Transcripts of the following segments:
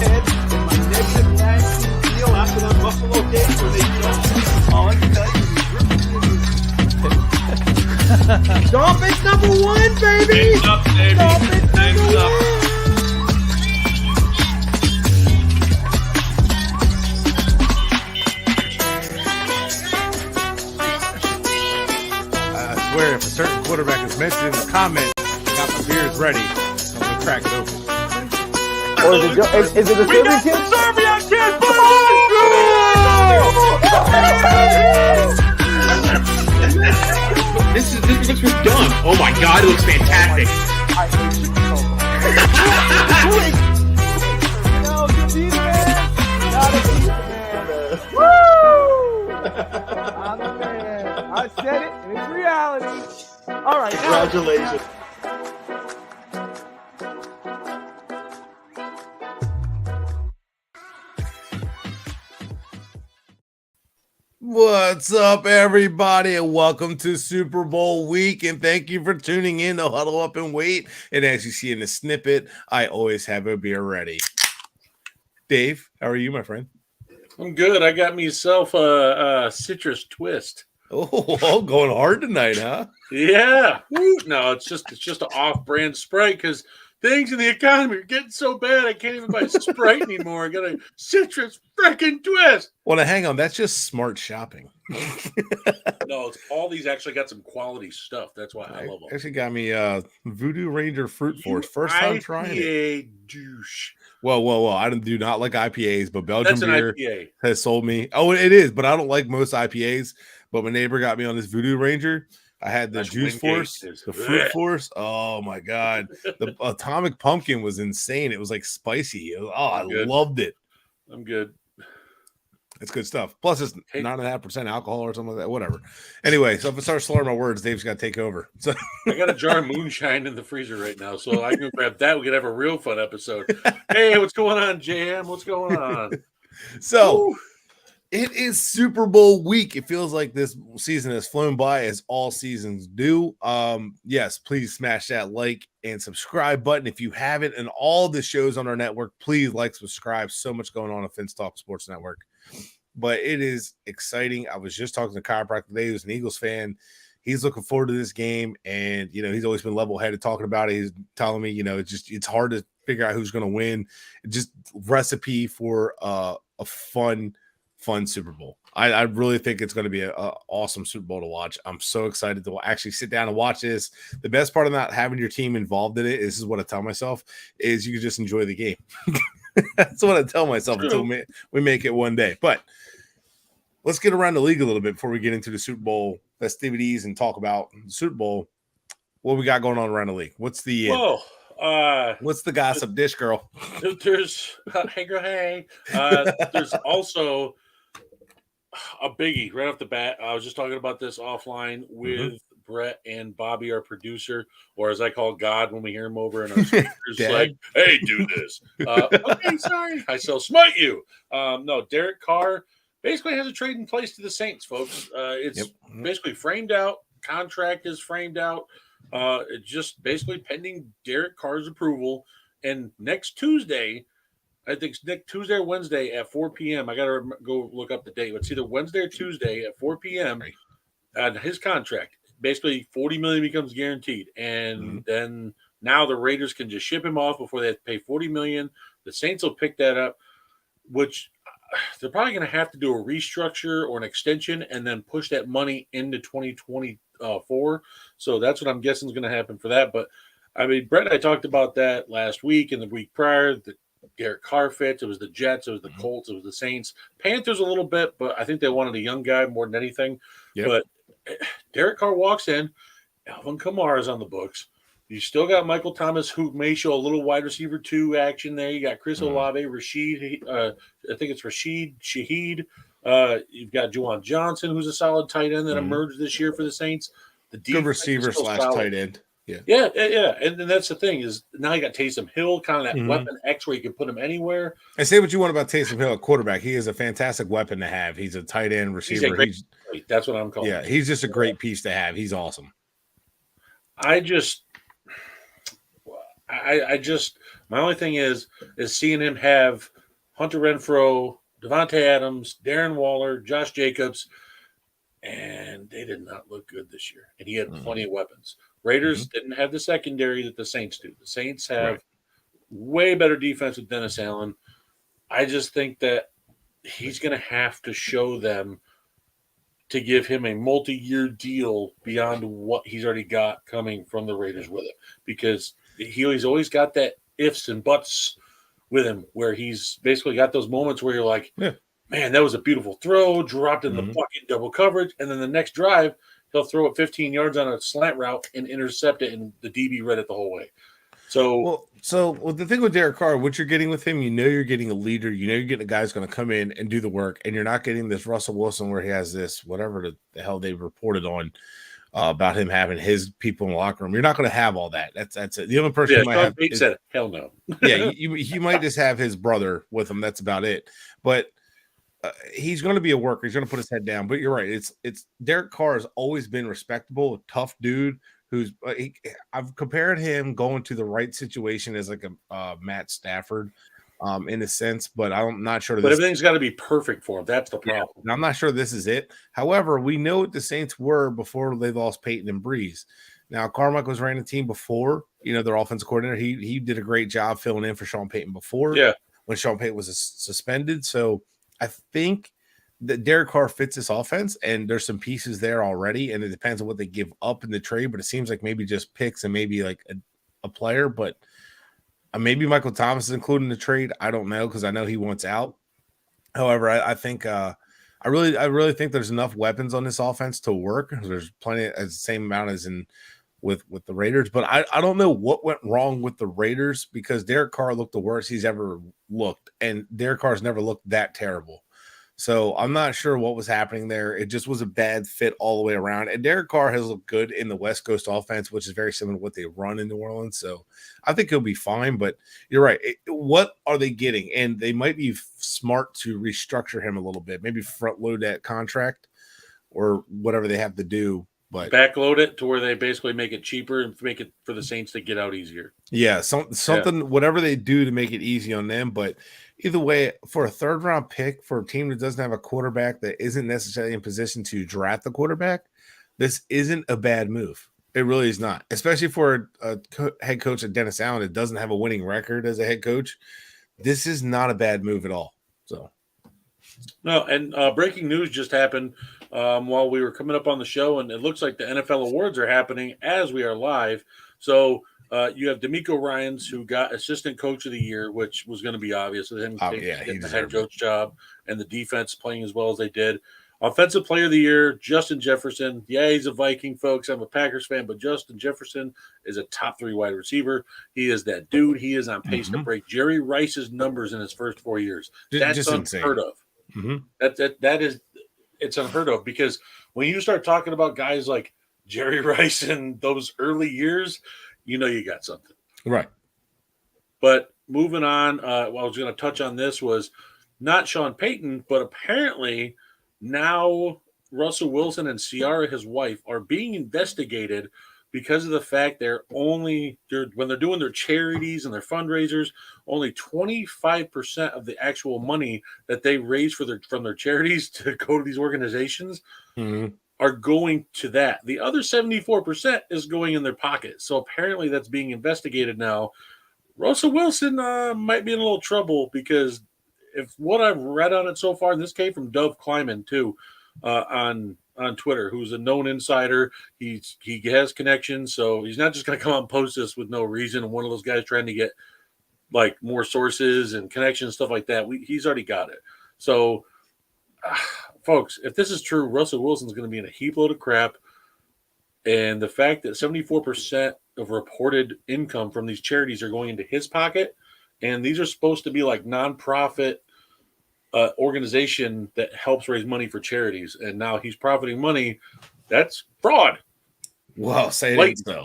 ahead in my negative tag team deal after that Buffalo game where they don't. All I can tell you is Dolphins number one, baby. Things up, baby. Dolphins Things number up. one. I swear, if a certain quarterback is mentioned in the comments, got my beers ready, I'm gonna crack it open. Or is it the We Serbian got kid? the Serbian kid. This looks done. Oh my god, it looks fantastic. I hate Super Bowl. No, good defense. Not a defense. Woo! I'm the man. I said it, and it's reality. All right. Congratulations. What's up, everybody, and welcome to Super Bowl week, and thank you for tuning in to Huddle Up and Wait. And as you see in the snippet, I always have a beer ready. Dave, how are you, my friend? I'm good. I got myself a citrus twist. Oh, going hard tonight, huh? Yeah. Woo. No, it's just an off-brand Sprite because things in the economy are getting so bad I can't even buy Sprite anymore. I got a citrus freaking twist. Well, now, hang on. That's just smart shopping. No, it's all these actually got some quality stuff. That's why I love them. Actually got me Voodoo Ranger Fruit Force. First time trying it. IPA douche. Whoa. I do not like IPAs, but Belgian That's an beer IPA. has sold me. Oh, it is, but I don't like most IPAs. But my neighbor got me on this Voodoo Ranger. I had the That's Juice Force, Wingate. the Fruit Force. Oh my god, the Atomic Pumpkin was insane. It was like spicy. I Good. loved it. I'm good. It's good stuff. Plus, it's 9.5% alcohol or something like that. Whatever. Anyway, so if I start slurring my words, Dave's got to take over. So I got a jar of moonshine in the freezer right now, so I can grab that. We could have a real fun episode. Hey, what's going on, Jam? What's going on? So it is Super Bowl week. It feels like this season has flown by as all seasons do. Yes, please smash that like and subscribe button if you haven't. And all the shows on our network, please like, subscribe. So much going on Fence Talk Sports Network. But it is exciting. I was just talking to Chiropractor today, who's an Eagles fan. He's looking forward to this game, and he's always been level-headed talking about it. He's telling me, it's hard to figure out who's going to win. Just recipe for a fun Super Bowl. I really think it's going to be an awesome Super Bowl to watch. I'm so excited to actually sit down and watch this. The best part of not having your team involved in it, this is what I tell myself, is you can just enjoy the game. That's what I tell myself until we make it one day. But let's get around the league a little bit before we get into the Super Bowl festivities and talk about the Super Bowl. What we got going on around the league? What's the what's the gossip dish, girl? There's hey girl, hey. There's also a biggie right off the bat. I was just talking about this offline with Bret and Bobby, our producer, or as I call God when we hear him over in our speakers, like, hey, do this. Okay, sorry. I shall smite you. No, Derek Carr basically has a trade in place to the Saints, folks. It's basically framed out. Contract is framed out. It's just basically pending Derek Carr's approval. And next Tuesday, I think it's next Tuesday or Wednesday at 4 p.m. I got to go look up the date. It's either Wednesday or Tuesday at 4 p.m. on his contract. Basically, $40 million becomes guaranteed. And then now the Raiders can just ship him off before they have to pay $40 million. The Saints will pick that up, which they're probably going to have to do a restructure or an extension and then push that money into 2024. So that's what I'm guessing is going to happen for that. But, I mean, Brett and I talked about that last week and the week prior. The Garrett Carr fits. It was the Jets. It was the Colts. It was the Saints. Panthers a little bit, but I think they wanted a young guy more than anything. Yep. But Derek Carr walks in. Alvin Kamara is on the books. You still got Michael Thomas, who may show a little wide receiver 2 action there. You got Chris Olave, Rashid. I think it's Rashid Shaheed. You've got Juwan Johnson, who's a solid tight end that emerged this year for the Saints. The Good receiver / tight end. Yeah. And then that's the thing is now you got Taysom Hill, kind of that weapon X where you can put him anywhere. And say what you want about Taysom Hill at quarterback. He is a fantastic weapon to have. He's a tight end receiver. That's what I'm calling. Yeah, he's just a great piece to have. He's awesome. I just my only thing is seeing him have Hunter Renfrow, Devontae Adams, Darren Waller, Josh Jacobs, and they did not look good this year. And he had plenty of weapons. Raiders didn't have the secondary that the Saints do. The Saints have way better defense with Dennis Allen. I just think that he's going to have to show them to give him a multi-year deal beyond what he's already got coming from the Raiders with him, because he's always got that ifs and buts with him, where he's basically got those moments where you're like, man, that was a beautiful throw, dropped in the bucket, double coverage, and then the next drive, he'll throw it 15 yards on a slant route and intercept it, and the DB read it the whole way. So the thing with Derek Carr, what you're getting with him, you're getting a leader. You're getting a guy who's going to come in and do the work, and you're not getting this Russell Wilson where he has this whatever the hell they reported on about him having his people in the locker room. You're not going to have all that. That's it. The only person you might have said, hell no. you might just have his brother with him. That's about it. But he's going to be a worker. He's going to put his head down. But you're right. It's Derek Carr has always been respectable, a tough dude. I've compared him going to the right situation as like a Matt Stafford, in a sense, but I'm not sure. But everything's got to be perfect for him. That's the problem. Yeah, I'm not sure this is it. However, we know what the Saints were before they lost Peyton and Breeze. Now, Carmichael was running the team before, their offensive coordinator. He did a great job filling in for Sean Payton before. Yeah, when Sean Payton was suspended. So I think that Derek Carr fits this offense, and there's some pieces there already, and it depends on what they give up in the trade, but it seems like maybe just picks and maybe like a player, but maybe Michael Thomas is included in the trade. I don't know, because I know he wants out. However, I think I really think there's enough weapons on this offense to work. There's plenty, as the same amount as in with the Raiders, but I don't know what went wrong with the Raiders, because Derek Carr looked the worst he's ever looked, and Derek Carr's never looked that terrible. So I'm not sure what was happening there. It just was a bad fit all the way around. And Derek Carr has looked good in the West Coast offense, which is very similar to what they run in New Orleans. So I think he'll be fine. But you're right. What are they getting? And they might be smart to restructure him a little bit, maybe front load that contract or whatever they have to do. But backload it to where they basically make it cheaper and make it for the Saints to get out easier. Yeah, something, whatever they do to make it easy on them. But either way, for a third-round pick for a team that doesn't have a quarterback that isn't necessarily in position to draft the quarterback, this isn't a bad move. It really is not, especially for a head coach like Dennis Allen that doesn't have a winning record as a head coach. This is not a bad move at all. So, no, and breaking news just happened while we were coming up on the show, and it looks like the NFL awards are happening as we are live. So you have D'Amico Ryans, who got Assistant Coach of the Year, which was going to be obvious with him getting the head coach job, and the defense playing as well as they did. Offensive Player of the Year, Justin Jefferson. Yeah, he's a Viking, folks. I'm a Packers fan, but Justin Jefferson is a top 3 wide receiver. He is that dude. He is on pace to break Jerry Rice's numbers in his first 4 years. That's just unheard of. That is, it's unheard of, because when you start talking about guys like Jerry Rice in those early years, you got something. Right. But moving on, what I was going to touch on this was not Sean Payton, but apparently now Russell Wilson and Ciara, his wife, are being investigated because of the fact when they're doing their charities and their fundraisers, only 25% of the actual money that they raise from their charities to go to these organizations are going to that. The other 74% is going in their pocket. So apparently that's being investigated now. Russell Wilson might be in a little trouble, because if what I've read on it so far, and this came from Dove Kleiman too, on Twitter, who's a known insider. He has connections, so he's not just going to come out and post this with no reason. And one of those guys trying to get like more sources and connections, stuff like that. He's already got it. So, folks, if this is true, Russell Wilson's going to be in a heap load of crap. And the fact that 74% of reported income from these charities are going into his pocket, and these are supposed to be like nonprofit organization that helps raise money for charities, and now he's profiting money. That's fraud. Well, say it ain't so.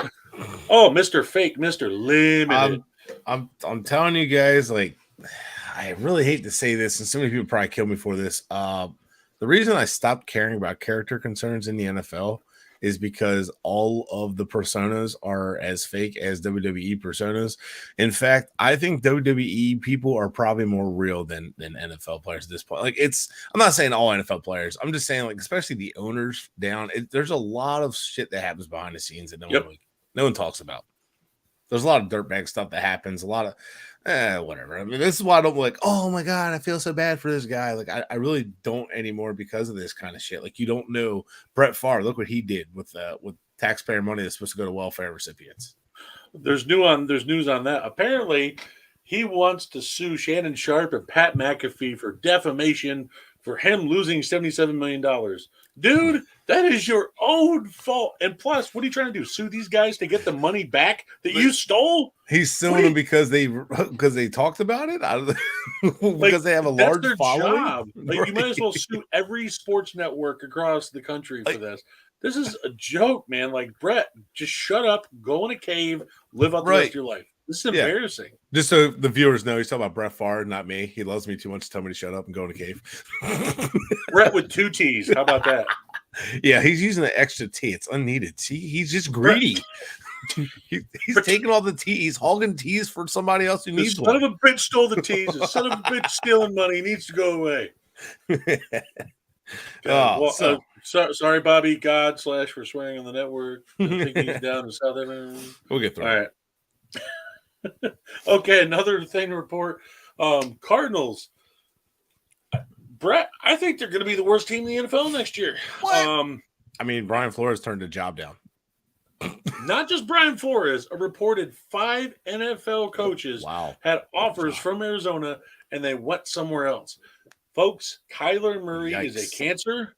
Oh, Mr. Fake, Mr. Limited. I'm telling you guys, like, I really hate to say this, and so many people probably kill me for this. The The reason I stopped caring about character concerns in the NFL is because all of the personas are as fake as WWE personas. In fact, I think WWE people are probably more real than NFL players at this point. Like I'm not saying all NFL players. I'm just saying, like, especially the owners down. There's a lot of shit that happens behind the scenes that no one talks about. There's a lot of dirtbag stuff that happens. A lot of whatever. I mean, this is why I don't like, oh my God, I feel so bad for this guy. Like, I really don't anymore because of this kind of shit. Like, you don't know Brett Favre. Look what he did with taxpayer money that's supposed to go to welfare recipients. There's news on that. Apparently, he wants to sue Shannon Sharp and Pat McAfee for defamation for him losing $77 million. Dude, that is your own fault. And plus, what are you trying to do? Sue these guys to get the money back that you stole? He's suing them because they talked about it? Because they have a large following? Job. Like, right. You might as well sue every sports network across the country for this. This is a joke, man. Like, Brett, just shut up, go in a cave, live out the rest of your life. This is embarrassing. Just so the viewers know, he's talking about Brett Favre, not me. He loves me too much to tell me to shut up and go in a cave. Brett with 2 T's. How about that? Yeah, he's using an extra T. It's unneeded. See, he's just greedy. He's taking all the T. He's hogging T's for somebody else who needs one. Son of a bitch stole the T's. The son of a bitch stealing money. He needs to go away. Sorry, Bobby God / for swearing on the network. Taking he's down to South End. We'll get through. All right. Okay, another thing to report. Cardinals. Brett, I think they're going to be the worst team in the NFL next year. What? I mean, Brian Flores turned the job down. Not just Brian Flores. A reported 5 NFL coaches had offers from Arizona, and they went somewhere else. Folks, Kyler Murray is a cancer.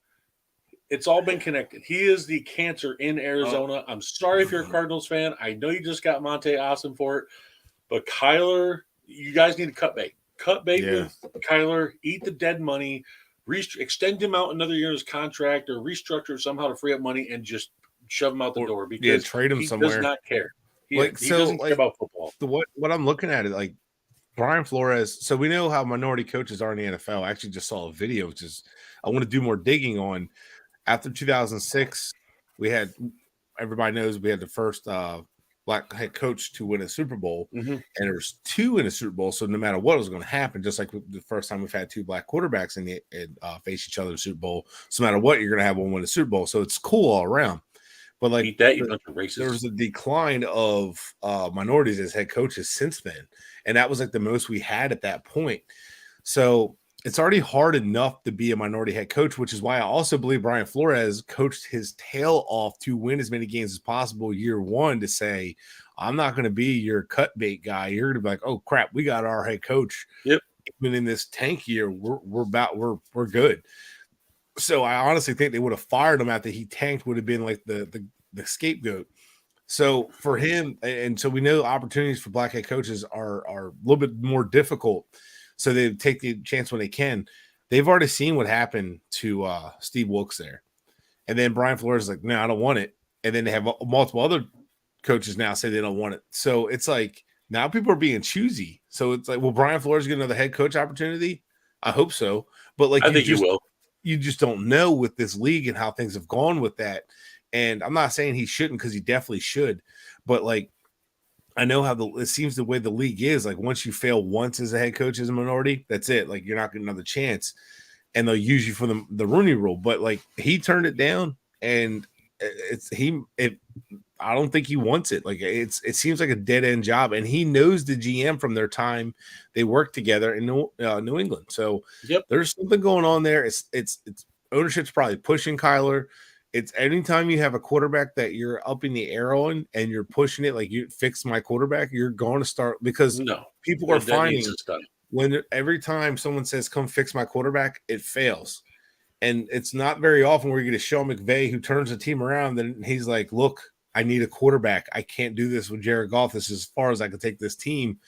It's all been connected. He is the cancer in Arizona. I'm sorry if you're a Cardinals fan. I know you just got Monte Austin for it. But Kyler, you guys need to cut bait. Cut bait with Kyler. Eat the dead money. Extend him out another year in his contract or restructure somehow to free up money and just shove him out the door because trade him he somewhere. Does not care. He doesn't care about football. What I'm looking at is like Brian Flores. So we know how minority coaches are in the NFL. I actually just saw a video, which is I want to do more digging on. After 2006, everybody knows we had the first black head coach to win a Super Bowl, and there's 2 in a Super Bowl. So no matter what was going to happen, just like the first time we've had 2 black quarterbacks face each other in the Super Bowl, so no matter what, you're going to have one win a Super Bowl. So it's cool all around. But like eat that, you bunch of racists. There was a decline of minorities as head coaches since then, and that was like the most we had at that point. So it's already hard enough to be a minority head coach, which is why I also believe Brian Flores coached his tail off to win as many games as possible year one to say, I'm not going to be your cut bait guy. You're going to be like, oh crap, we got our head coach. Yep. Even in this tank year, we're good. So I honestly think they would have fired him after he tanked, would have been like the scapegoat. So for him, and so we know opportunities for black head coaches are a little bit more difficult. So they take the chance when they can. They've already seen what happened to Steve Wilkes there. And then Brian Flores is like, no, I don't want it. And then they have multiple other coaches now say they don't want it. So it's like now people are being choosy. So it's like, will Brian Flores get another head coach opportunity? I hope so. But like, I think you will. You just don't know with this league and how things have gone with that. And I'm not saying he shouldn't because he definitely should. But like, I know how it seems the way the league is. Like once you fail once as a head coach as a minority, that's it. Like you're not getting another chance, and they'll use you for the Rooney Rule. But like he turned it down, and I don't think he wants it. Like it seems like a dead end job, and he knows the GM from their time they worked together in New England. So there's something going on there. It's ownership's probably pushing Kyler. It's anytime you have a quarterback that you're up in the air on and you're pushing it, like you fix my quarterback, you're going to start because people are finding when every time someone says, come fix my quarterback, it fails. And it's not very often where you get a Sean McVay who turns the team around. Then he's like, look, I need a quarterback. I can't do this with Jared Goff. This is as far as I can take this team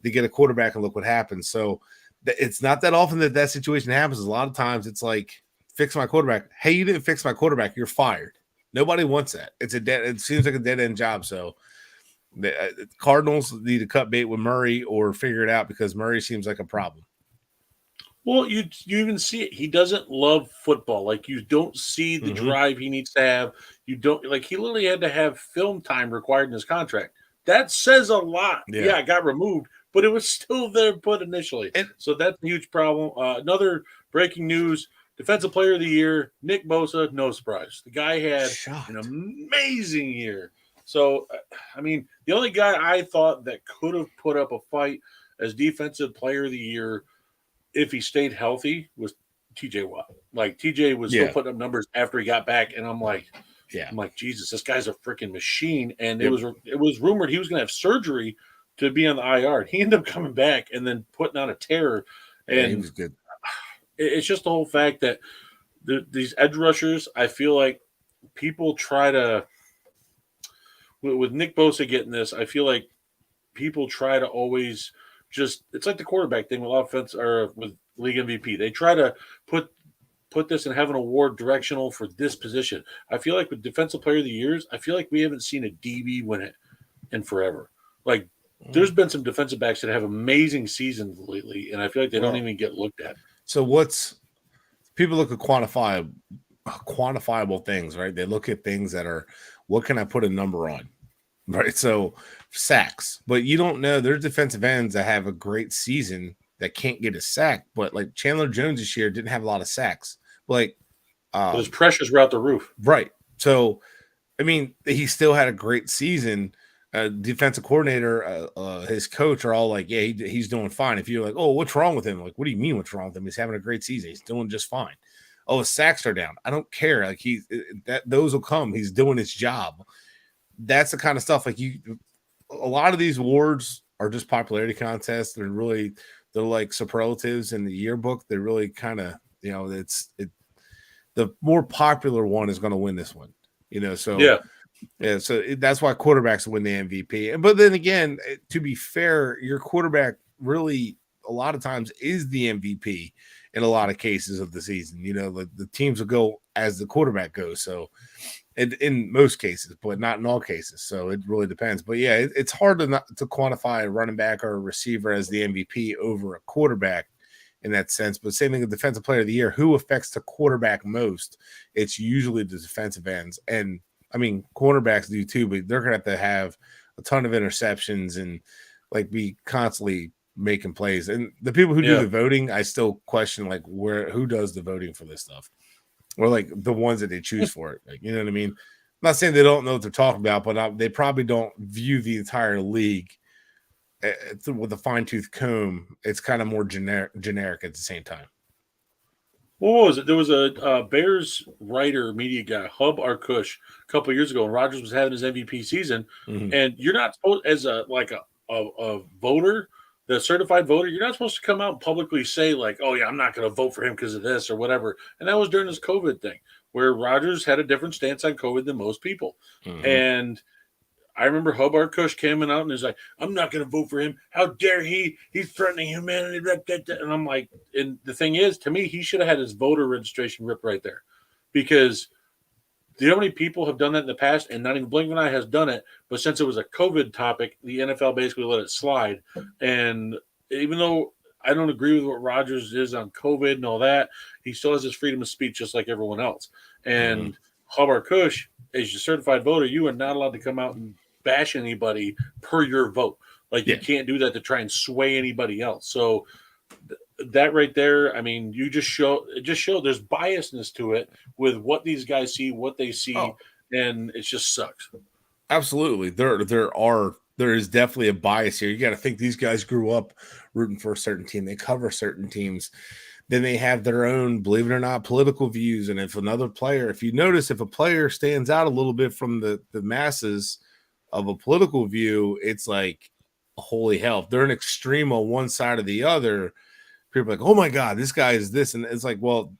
to get a quarterback and look what happens. So it's not that often that situation happens. A lot of times it's like, fix my quarterback. Hey, you didn't fix my quarterback. You're fired. Nobody wants that. It seems like a dead end job. So the Cardinals need to cut bait with Murray or figure it out because Murray seems like a problem. Well, you even see it. He doesn't love football. Like you don't see the drive he needs to have. You don't like he literally had to have film time required in his contract. That says a lot. Yeah, it got removed, but it was still there put initially. So that's a huge problem. Another breaking news: Defensive Player of the Year, Nick Bosa. No surprise, the guy had an amazing year. So, I mean, the only guy I thought that could have put up a fight as Defensive Player of the Year if he stayed healthy was TJ Watt. Like TJ was still putting up numbers after he got back, and I'm like, Jesus, this guy's a freaking machine. And it was rumored he was going to have surgery to be on the IR. He ended up coming back and then putting on a tear. And he was good. It's just the whole fact that these edge rushers, I feel like people try to with Nick Bosa getting this. I feel like people try to always. It's like the quarterback thing with offense or with league MVP. They try to put this and have an award directional for this position. I feel like with Defensive Player of the Years, I feel like we haven't seen a DB win it in forever. Like there's been some defensive backs that have amazing seasons lately, and I feel like they don't even get looked at. So people look at quantifiable things, right? They look at things that are what can I put a number on? Right, so sacks, but you don't know. There's defensive ends that have a great season that can't get a sack, but like Chandler Jones this year didn't have a lot of sacks. Like those pressures were out the roof, right? So, I mean, he still had a great season. Defensive coordinator, his coach are all like, "Yeah, he's doing fine." If you're like, "Oh, what's wrong with him?" Like, what do you mean, what's wrong with him? He's having a great season. He's doing just fine. Oh, his sacks are down. I don't care. Like those will come. He's doing his job. That's the kind of stuff like a lot of these awards are just popularity contests. They're like superlatives in the yearbook. They're really kind of, the more popular one is going to win this one, so so that's why quarterbacks win the MVP. But then again, to be fair, your quarterback really a lot of times is the MVP in a lot of cases of the season. The teams will go as the quarterback goes. So in most cases, but not in all cases. So it really depends. But yeah, it's hard to quantify a running back or a receiver as the MVP over a quarterback in that sense. But same thing with Defensive Player of the Year. Who affects the quarterback most? It's usually the defensive ends. And I mean, cornerbacks do too, but they're going to have a ton of interceptions and like be constantly making plays. And the people who do the voting, I still question like who does the voting for this stuff. Or like the ones that they choose for it. Like, you know what I mean? I'm not saying they don't know what they're talking about, but they probably don't view the entire league with a fine-tooth comb. It's kind of more generic at the same time. What was it? There was a Bears writer, media guy, Kush, a couple of years ago, and Rodgers was having his MVP season. And you're not supposed, as a voter, the certified voter, you're not supposed to come out and publicly say like, oh yeah, I'm not going to vote for him because of this or whatever. And that was during this COVID thing where Rodgers had a different stance on COVID than most people. And I remember Kush came out and was like, I'm not going to vote for him. How dare he? He's threatening humanity. And I'm like, and the thing is, to me, he should have had his voter registration ripped right there because do you know how many people have done that in the past? And not even Blink and I has done it. But since it was a COVID topic, the NFL basically let it slide. And even though I don't agree with what Rodgers is on COVID and all that, he still has his freedom of speech just like everyone else. And Kush, as your certified voter, you are not allowed to come out and bash anybody per your vote. Like you can't do that to try and sway anybody else. So that right there, I mean, it just show there's biasness to it with what these guys see, what they see, and it just sucks. Absolutely. There is definitely a bias here. You got to think these guys grew up rooting for a certain team. They cover certain teams. Then they have their own, believe it or not, political views. And if you notice, if a player stands out a little bit from the masses of a political view, it's like, holy hell. If they're an extreme on one side or the other, people are like, oh my God, this guy is this. And it's like, well,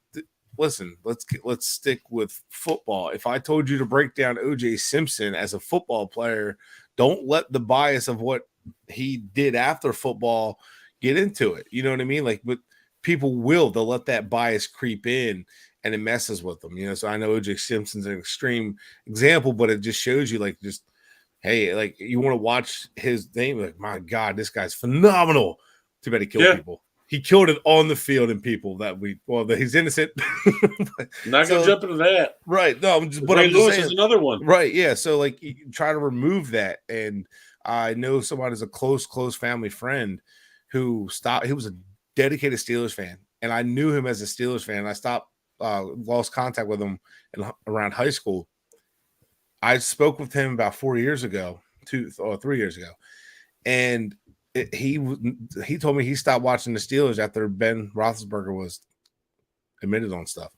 listen, let's stick with football. If I told you to break down O.J. Simpson as a football player, don't let the bias of what he did after football get into it. You know what I mean? Like, but people they'll let that bias creep in and it messes with them. So I know O.J. Simpson's an extreme example, but it just shows you like, just, hey, like you want to watch his name. Like, my God, this guy's phenomenal. Too bad he killed people. He killed it on the field and people that he's innocent. Not gonna jump into that. Right. No, I'm just Lewis saying, is another one. Right. Yeah. So like you try to remove that. And I know someone is a close family friend who stopped. He was a dedicated Steelers fan. And I knew him as a Steelers fan. I lost contact with him around high school. I spoke with him about 4 years ago, 2 or 3 years ago. And he told me he stopped watching the Steelers after Ben Roethlisberger was admitted on stuff.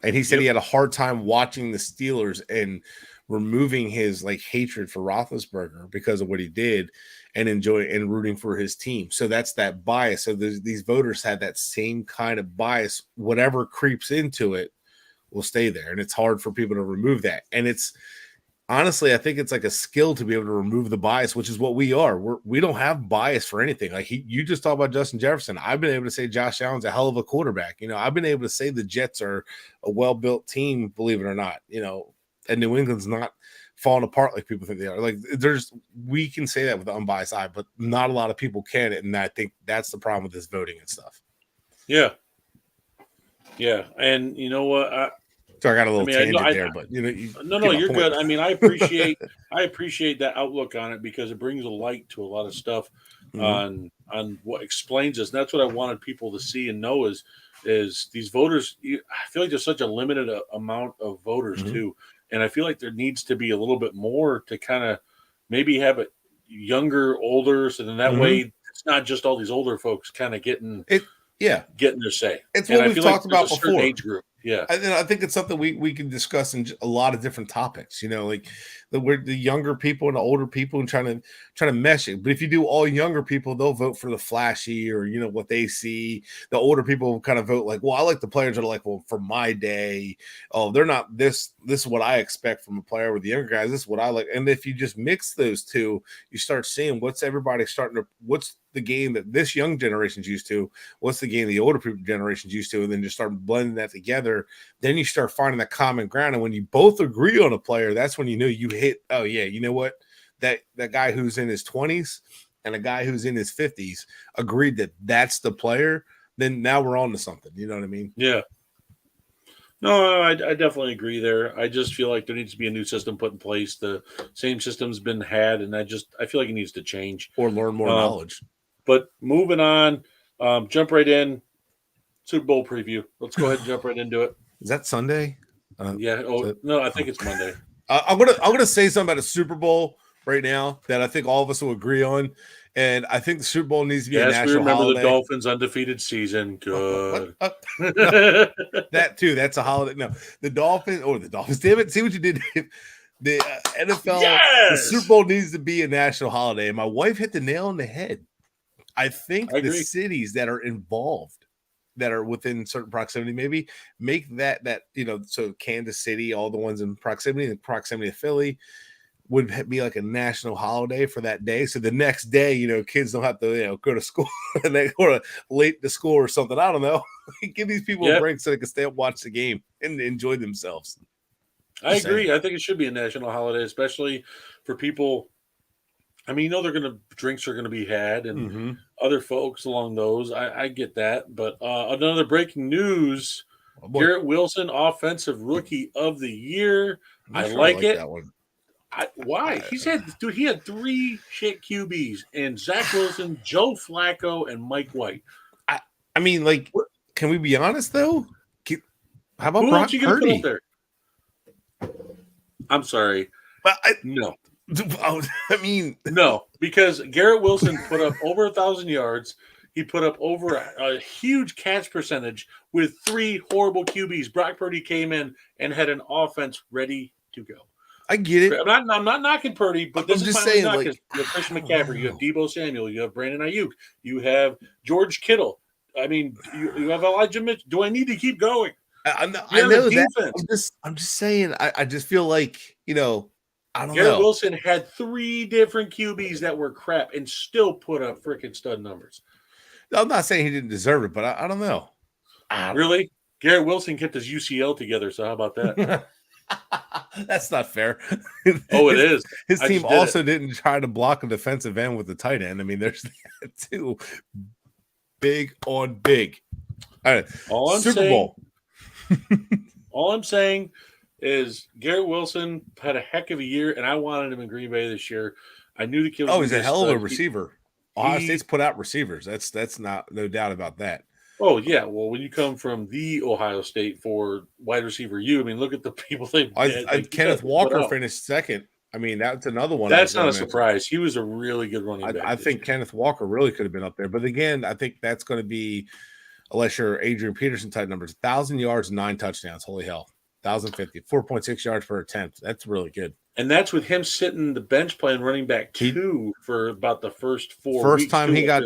And he said he had a hard time watching the Steelers and removing his like hatred for Roethlisberger because of what he did and rooting for his team. So that's that bias. So these voters had that same kind of bias. Whatever creeps into it will stay there. And it's hard for people to remove that. And it's honestly, I think it's like a skill to be able to remove the bias, which is what we are. We don't have bias for anything. Like you just talk about Justin Jefferson. I've been able to say Josh Allen's a hell of a quarterback. You know, I've been able to say the Jets are a well-built team, believe it or not, you know, and New England's not falling apart like people think they are. Like we can say that with an unbiased eye, but not a lot of people can. And I think that's the problem with this voting and stuff. Yeah. Yeah. And you know what? So I got a little tangent there, but you know, no, you're good. I mean, I appreciate that outlook on it because it brings a light to a lot of stuff on what explains this. And that's what I wanted people to see and know is these voters. I feel like there's such a limited amount of voters too, and I feel like there needs to be a little bit more to kind of maybe have it younger, older, so then that way it's not just all these older folks kind of getting their say. It's what we've talked about before. Age group. Yeah, I think it's something we can discuss in a lot of different topics. You know, like the younger people and the older people and trying to mesh it. But if you do all younger people, they'll vote for the flashy or you know what they see. The older people kind of vote like, well, I like the players that are like, well, from my day, they're not this. This is what I expect from a player. With the younger guys, this is what I like. And if you just mix those two, you start seeing what's the game that this young generation's used to, what's the game the older generation's used to, and then just start blending that together. Then you start finding the common ground. And when you both agree on a player, that's when you know you hit, oh yeah, you know what? That guy who's in his 20s and a guy who's in his 50s agreed that that's the player, then now we're on to something. You know what I mean? Yeah. No, I definitely agree there. I just feel like there needs to be a new system put in place. The same system's been had, and I feel like it needs to change. Or learn more knowledge. But moving on, jump right in. Super Bowl preview. Let's go ahead and jump right into it. Is that Sunday? No, I think it's Monday. I'm gonna say something about a Super Bowl right now that I think all of us will agree on, and I think the Super Bowl needs to be a national holiday. The Dolphins' undefeated season. Good. That too. That's a holiday. No, the Dolphins. Damn it! See what you did. The NFL. Yes! The Super Bowl needs to be a national holiday, and my wife hit the nail on the head. I think the cities that are involved, that are within certain proximity, maybe make that so Kansas City, all the ones in proximity, and proximity of Philly would be like a national holiday for that day. So the next day, kids don't have to go to school and they go late to school or something. I don't know. Give these people a break so they can stay up, watch the game, and enjoy themselves. I agree. I think it should be a national holiday, especially for people. I mean, drinks are going to be had and other folks along those. I get that. But another breaking news, Garrett Wilson, Offensive Rookie of the Year. I like it. That one. Why? He had 3 shit QBs and Zach Wilson, Joe Flacco, and Mike White. I mean, like, can we be honest, though? How about Brock Purdy? Put up there? I'm sorry. But no. I mean, no, because Garrett Wilson put up over 1,000 yards. He put up over a huge catch percentage with 3 horrible QBs. Brock Purdy came in and had an offense ready to go. I get it. I'm not knocking Purdy, but this is saying, like, you have Christian McCaffrey, you have Deebo Samuel, you have Brandon Ayuk, you have George Kittle. I mean, you have Elijah Mitchell. Do I need to keep going? I know that. I'm just saying. I just feel like I don't know. Garrett Wilson had 3 different QBs that were crap and still put up freaking stud numbers. I'm not saying he didn't deserve it, but I don't know. Really? Garrett Wilson kept his UCL together, so how about that? That's not fair. Oh, it is. His team also didn't try to block a defensive end with the tight end. I mean, there's that too. big on big. All right, Super Bowl. All I'm saying is Garrett Wilson had a heck of a year, and I wanted him in Green Bay this year. I knew the kid was he's a hell of a stud. receiver. Ohio State's put out receivers. That's not no doubt about that. Oh, yeah. Well, when you come from the Ohio State for wide receiver I mean, look at the people they've had. Kenneth Walker finished second. I mean, that's another one. That's not a surprise. He was a really good running back. I think Kenneth Walker really could have been up there. But again, I think that's going to be, unless you're Adrian Peterson type numbers, 1,000 yards, 9 touchdowns. Holy hell. 1,050, 4.6 yards per attempt. That's really good. And that's with him sitting the bench playing running back 2 for about the first 4 weeks. First time he got,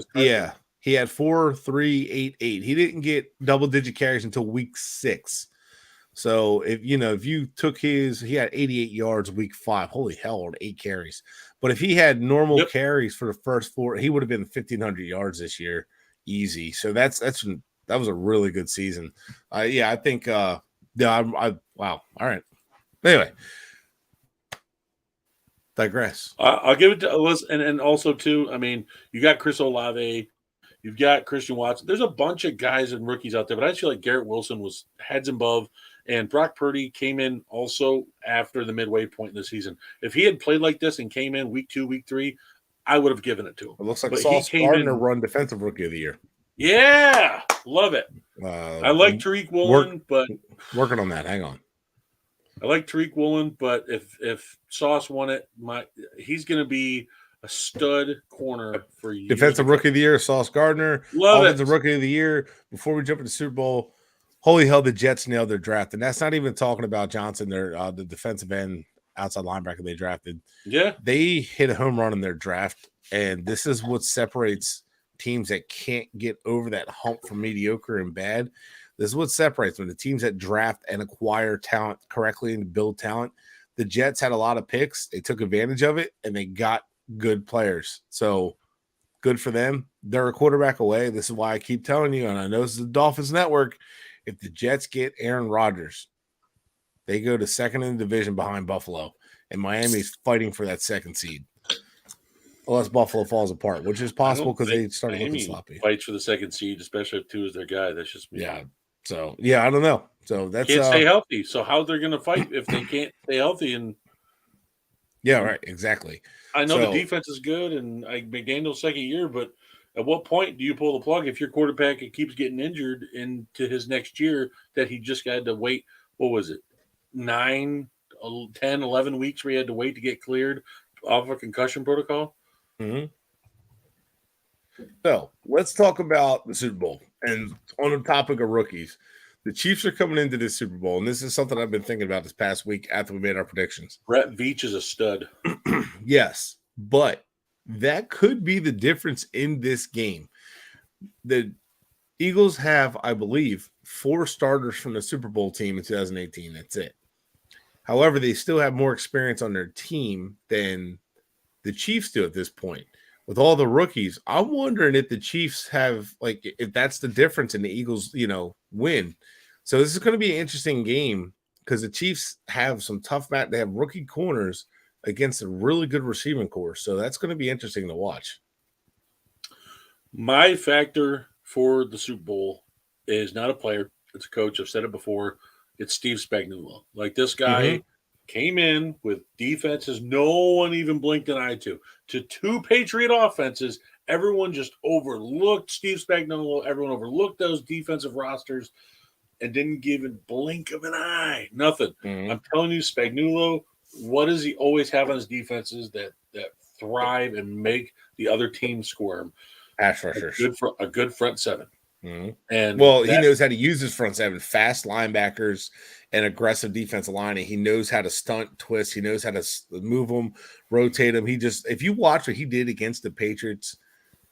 he had 4, 3, 8, 8. He didn't get double-digit carries until week 6. So if you took he had 88 yards week 5. Holy hell, on 8 carries. But if he had normal carries for the first 4, he would have been 1,500 yards this year, easy. So that was a really good season. I think. Wow. All right. Anyway, digress. I'll give it to Alyssa, and also too. I mean, you got Chris Olave. You've got Christian Watson. There's a bunch of guys and rookies out there, but I feel like Garrett Wilson was heads above, and Brock Purdy came in also after the midway point in the season. If he had played like this and came in week 2, week 3, I would have given it to him. It looks like Sauce Gardner run defensive rookie of the year. Yeah, love it. I like Tariq Woolen, but working on that. Hang on. I like Tariq Woolen, but if Sauce won it, he's going to be a stud corner for you. Defensive rookie of the year, Sauce Gardner. Love Offensive rookie of the year. Before we jump into the Super Bowl, holy hell, the Jets nailed their draft. And that's not even talking about Johnson, the defensive end outside linebacker they drafted. Yeah. They hit a home run in their draft, and this is what separates teams that can't get over that hump from mediocre and bad. This is what separates them. The teams that draft and acquire talent correctly and build talent. The Jets had a lot of picks. They took advantage of it, and they got good players. So good for them. They're a quarterback away. This is why I keep telling you, and I know this is the Dolphins Network, if the Jets get Aaron Rodgers, they go to second in the division behind Buffalo, and Miami's fighting for that second seed. Unless Buffalo falls apart, which is possible because they started looking sloppy. Fights for the second seed, especially if 2 is their guy. That's just me. Yeah. So I don't know. So that's can't stay healthy. So how they're going to fight if they can't stay healthy? And right, exactly. I know the defense is good, and McDaniel's second year, but at what point do you pull the plug if your quarterback keeps getting injured into his next year that he just had to wait? What was it? 9, 10, 11 weeks where he had to wait to get cleared off a concussion protocol. Mm-hmm. So let's talk about the Super Bowl. And on the topic of rookies, the Chiefs are coming into this Super Bowl, and this is something I've been thinking about this past week after we made our predictions. Brett Veach is a stud. Yes, but that could be the difference in this game. The Eagles have, I believe, 4 starters from the Super Bowl team in 2018. That's it. However, they still have more experience on their team than the Chiefs do at this point. With all the rookies, I'm wondering if the Chiefs have, if that's the difference in the Eagles, win. So this is going to be an interesting game because the Chiefs have some tough match. They have rookie corners against a really good receiving corps. So that's going to be interesting to watch. My factor for the Super Bowl is not a player. It's a coach. I've said it before. It's Steve Spagnuolo. This guy came in with defenses no one even blinked an eye to 2 Patriot offenses. Everyone just overlooked Steve Spagnuolo. Everyone overlooked those defensive rosters and didn't give a blink of an eye. Nothing. I'm telling you, Spagnuolo, what does he always have on his defenses that thrive and make the other team squirm? Pass rushers. A good front 7. And he knows how to use his front 7, fast linebackers and aggressive defensive line. And he knows how to stunt, twist. He knows how to move them, rotate them. If you watch what he did against the Patriots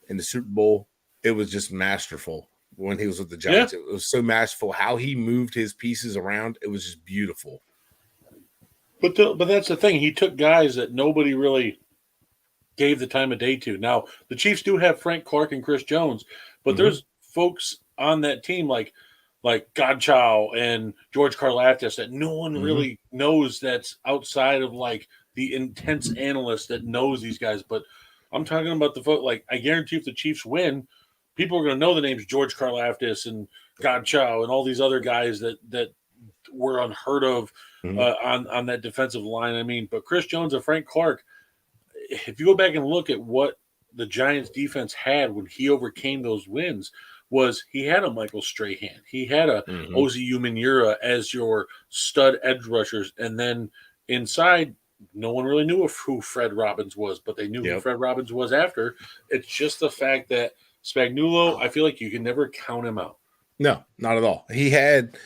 in the Super Bowl, it was just masterful when he was with the Giants. Yeah. It was so masterful how he moved his pieces around. It was just beautiful. But that's the thing. He took guys that nobody really gave the time of day to. Now, the Chiefs do have Frank Clark and Chris Jones, but there's folks on that team like Godchow and George Karlaftis that no one really knows that's outside of the intense analyst that knows these guys. But I'm talking about the folk. I guarantee if the Chiefs win, people are going to know the names George Karlaftis and Godchow and all these other guys that were unheard of on that defensive line. I mean, but Chris Jones and Frank Clark, if you go back and look at what the Giants defense had when he overcame those wins, was he had a Michael Strahan. He had a Ozzy Umenyiora as your stud edge rushers. And then inside, no one really knew who Fred Robbins was, but they knew who Fred Robbins was after. It's just the fact that Spagnuolo, I feel like you can never count him out. No, not at all. He had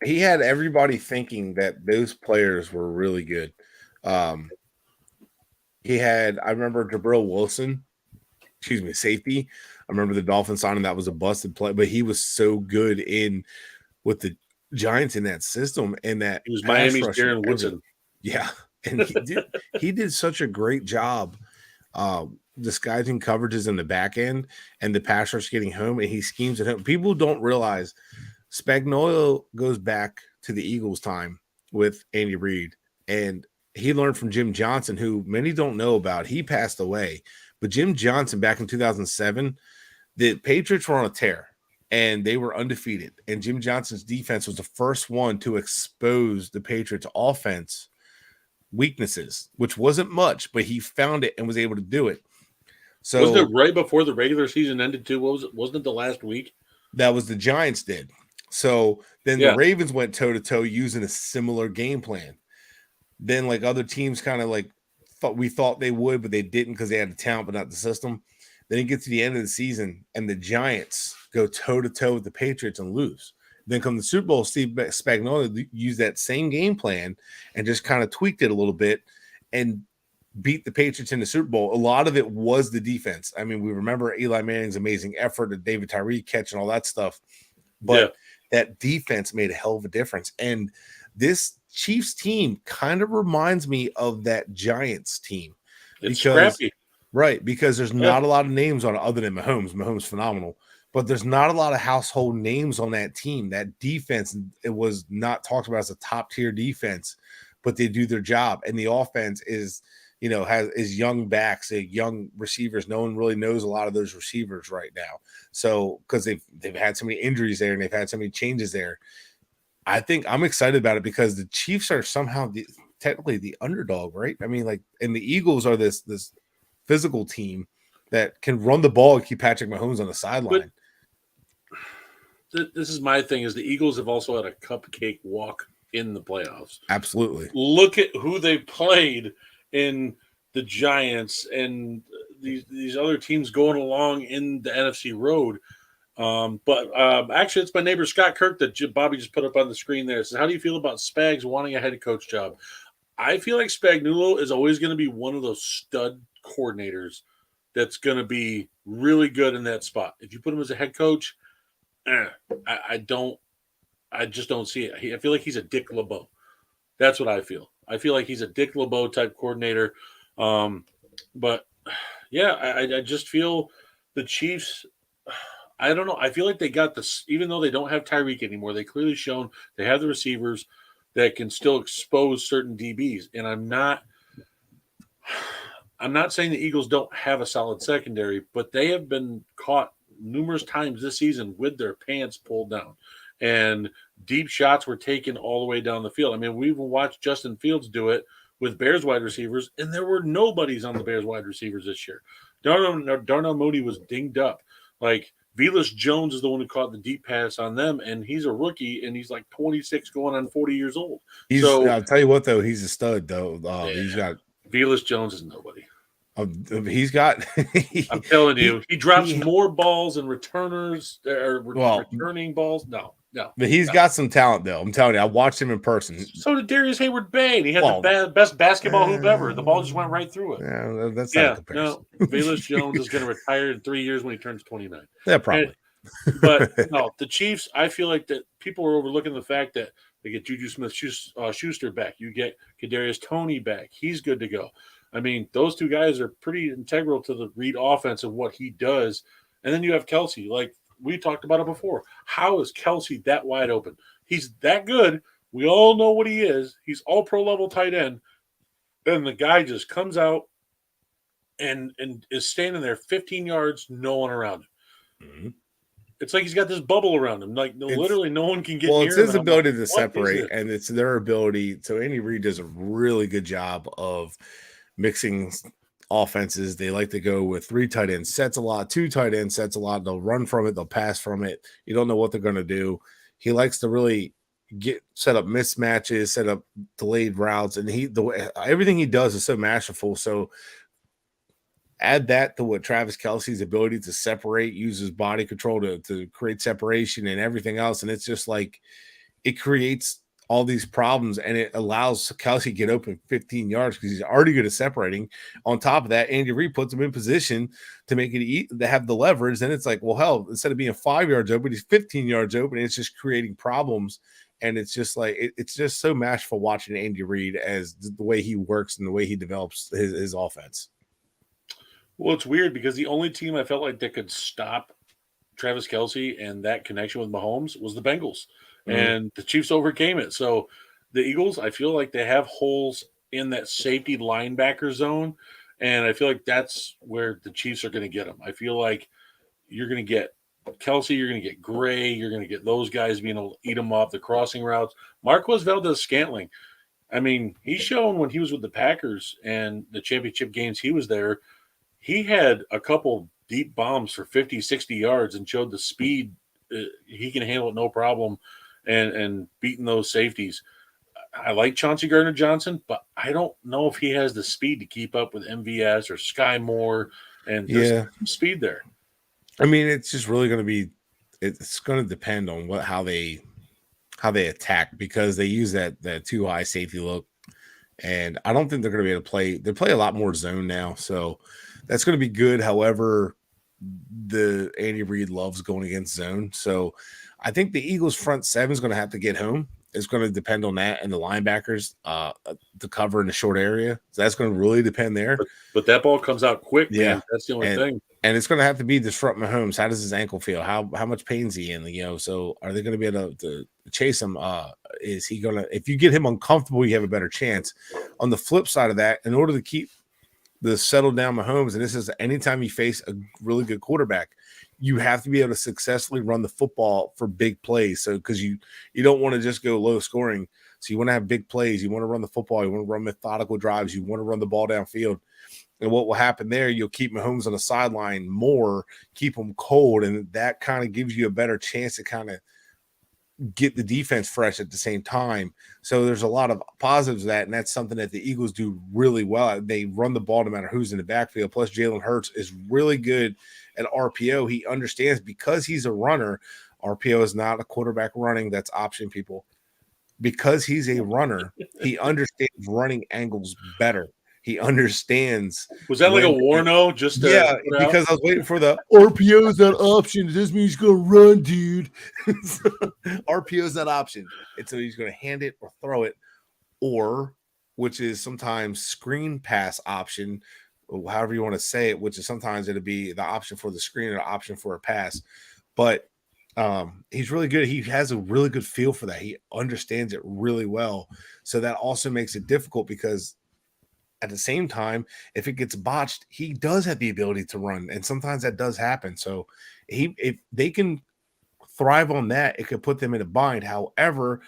everybody thinking that those players were really good. I remember Garrett Wilson, safety. I remember the Dolphins signing that was a busted play, but he was so good with the Giants in that system and that he was Miami's Darren Woodson. Yeah, and he did such a great job disguising coverages in the back end and the pass rush getting home, and he schemes at home. People don't realize Spagnuolo goes back to the Eagles time with Andy Reid, and he learned from Jim Johnson, who many don't know about. He passed away, but Jim Johnson back in 2007, the Patriots were on a tear and they were undefeated, and Jim Johnson's defense was the first one to expose the Patriots offense weaknesses, which wasn't much, but he found it and was able to do it. So wasn't it right before the regular season ended too? Wasn't it the last week? That was the Giants did. So then the Ravens went toe-to-toe using a similar game plan. Then like other teams kind of like we thought they would, but they didn't because they had the talent but not the system. Then you get to the end of the season and the Giants go toe-to-toe with the Patriots and lose. Then come the Super Bowl, Steve Spagnuolo used that same game plan and just kind of tweaked it a little bit and beat the Patriots in the Super Bowl. A lot of it was the defense. I mean, we remember Eli Manning's amazing effort and David Tyree catch and all that stuff, but that defense made a hell of a difference. And this Chiefs team kind of reminds me of that Giants team. It's scrappy. Right, because there's not a lot of names on it other than Mahomes. Mahomes phenomenal. But there's not a lot of household names on that team. That defense, it was not talked about as a top-tier defense, but they do their job. And the offense is – is young backs, young receivers. No one really knows a lot of those receivers right now. So because they've had so many injuries there and they've had so many changes there. I think I'm excited about it because the Chiefs are somehow technically the underdog, right? I mean, like, and the Eagles are this physical team that can run the ball and keep Patrick Mahomes on the sideline. This is my thing: is the Eagles have also had a cupcake walk in the playoffs. Absolutely. Look at who they played in the Giants and these other teams going along in the NFC road. Actually, it's my neighbor Scott Kirk that Bobby just put up on the screen there. It says, how do you feel about Spags wanting a head coach job? I feel like Spagnuolo is always going to be one of those stud coordinators that's going to be really good in that spot. If you put him as a head coach, I just don't see it. I feel like he's a Dick LeBeau. That's what I feel. I feel like he's a Dick LeBeau type coordinator. I just feel the Chiefs, I don't know. I feel like they got this, even though they don't have Tyreek anymore, they clearly shown they have the receivers that can still expose certain DBs. And I'm not saying the Eagles don't have a solid secondary, but they have been caught numerous times this season with their pants pulled down. And deep shots were taken all the way down the field. I mean, we've watched Justin Fields do it with Bears wide receivers, and there were nobodies on the Bears wide receivers this year. Darnell Mooney was dinged up. Like, Velus Jones is the one who caught the deep pass on them, and he's a rookie, and he's like 26 going on 40 years old. I'll tell you what, though, he's a stud, though. He's got Velus Jones is nobody. He's got. I'm telling you, he drops more balls and returners or returning balls. No. But he's got some talent, though. I'm telling you, I watched him in person. So did Darius Hayward-Bay. He had the best basketball hoop ever. The ball just went right through it. Yeah, that's not a comparison. No, Velus Jones is going to retire in 3 years when he turns 29. Yeah, probably. But no, the Chiefs, I feel like that people are overlooking the fact that they get Juju Smith-Schuster back. You get Kadarius Toney back. He's good to go. I mean, those two guys are pretty integral to the Reid offense and what he does. And then you have Kelsey. Like, we talked about it before. How is Kelsey that wide open? He's that good. We all know what he is. He's all pro level tight end. Then the guy just comes out and is standing there 15 yards, no one around him. Mhm. It's like he's got this bubble around him. Like literally, no one can get Well, near it's him. his And I'm ability like, to "What is separate, this?" and it's their ability. So Andy Reid does a really good job of mixing offenses. They like to go with 3 tight end sets a lot, 2 tight end sets a lot. They'll run from it, they'll pass from it. You don't know what they're going to do. He likes to really set up mismatches, set up delayed routes, and everything he does is so masterful. So add that to what Travis Kelce's ability to separate, use his body control to create separation and everything else. And it's just like it creates all these problems and it allows Kelce to get open 15 yards because he's already good at separating. On top of that, Andy Reid puts him in position to make it to have the leverage. Then it's like, well, hell, instead of being 5 yards open, he's 15 yards open. It's just creating problems. And it's just like it's just so masterful watching Andy Reid as the way he works and the way he develops his offense. Well, it's weird because the only team I felt like that could stop Travis Kelce and that connection with Mahomes was the Bengals, and the Chiefs overcame it. So the Eagles, I feel like they have holes in that safety linebacker zone, and I feel like that's where the Chiefs are going to get them. I feel like you're going to get Kelce, you're going to get Gray, you're going to get those guys being able to eat them off the crossing routes. Marquez Valdez-Scantling, I mean, he's shown when he was with the Packers and the championship games he was there, he had a couple deep bombs for 50, 60 yards and showed the speed. He can handle it no problem and beating those safeties. I like Chauncey Gardner-Johnson, but I don't know if he has the speed to keep up with MVS or Sky Moore, and there's some speed there. I mean, it's just really going to be – it's going to depend on how they attack because they use that too high safety look, and I don't think they're going to be able to play – they play a lot more zone now, so – that's going to be good. However, the Andy Reid loves going against zone. So I think the Eagles front seven is going to have to get home. It's going to depend on that and the linebackers to cover in the short area. So that's going to really depend there. But that ball comes out quick, yeah. Man. That's the only thing. And it's going to have to be disrupt Mahomes. How does his ankle feel? How much pain is he in? So are they going to be able to chase him? Is he going to – if you get him uncomfortable, you have a better chance. On the flip side of that, in order to keep – the settle down Mahomes, and this is anytime you face a really good quarterback, you have to be able to successfully run the football for big plays. So because you don't want to just go low scoring, so you want to have big plays. You want to run the football. You want to run methodical drives. You want to run the ball downfield. And what will happen there? You'll keep Mahomes on the sideline more, keep him cold, and that kind of gives you a better chance to kind of get the defense fresh at the same time. So there's a lot of positives to that, and that's something that the Eagles do really well. They run the ball no matter who's in the backfield. Plus, Jalen Hurts is really good at RPO. He understands because he's a runner. RPO is not a quarterback running. That's option, people. Because he's a runner, he understands running angles better. He understands. Was that like a Warno? Because I was waiting for the RPO is that option. This means he's going to run, dude. RPO is that option. And so he's going to hand it or throw it, or which is sometimes screen pass option, or however you want to say it, which is sometimes it'll be the option for the screen or the option for a pass. But he's really good. He has a really good feel for that. He understands it really well. So that also makes it difficult because at the same time, if it gets botched, he does have the ability to run, and sometimes that does happen. So if they can thrive on that, it could put them in a bind. However,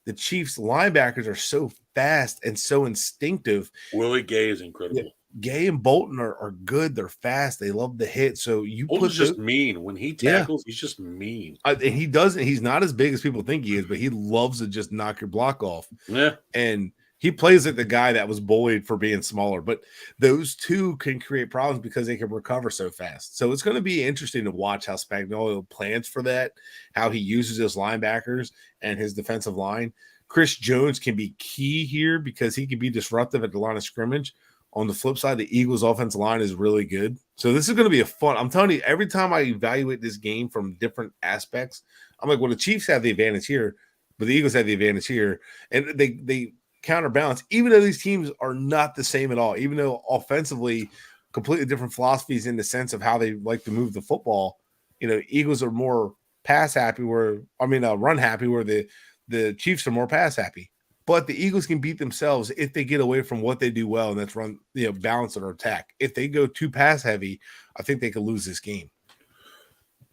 the Chiefs linebackers are so fast and so instinctive. Willie Gay is incredible. Yeah, Gay and Bolton are good. They're fast. They love the hit. So Bolton's just mean. When he tackles, he's just mean. And he doesn't. He's not as big as people think he is, but he loves to just knock your block off. Yeah. And he plays like the guy that was bullied for being smaller. But those two can create problems because they can recover so fast. So it's going to be interesting to watch how Spagnuolo plans for that, how he uses his linebackers and his defensive line. Chris Jones can be key here because he can be disruptive at the line of scrimmage. On the flip side, the Eagles' offensive line is really good. So this is going to be a fun – I'm telling you, every time I evaluate this game from different aspects, I'm like, well, the Chiefs have the advantage here, but the Eagles have the advantage here. And they counterbalance, even though these teams are not the same at all, even though offensively completely different philosophies in the sense of how they like to move the football. Eagles are more run happy, where the Chiefs are more pass happy. But the Eagles can beat themselves if they get away from what they do well, and that's run, balance their attack. If they go too pass heavy, I think they could lose this game.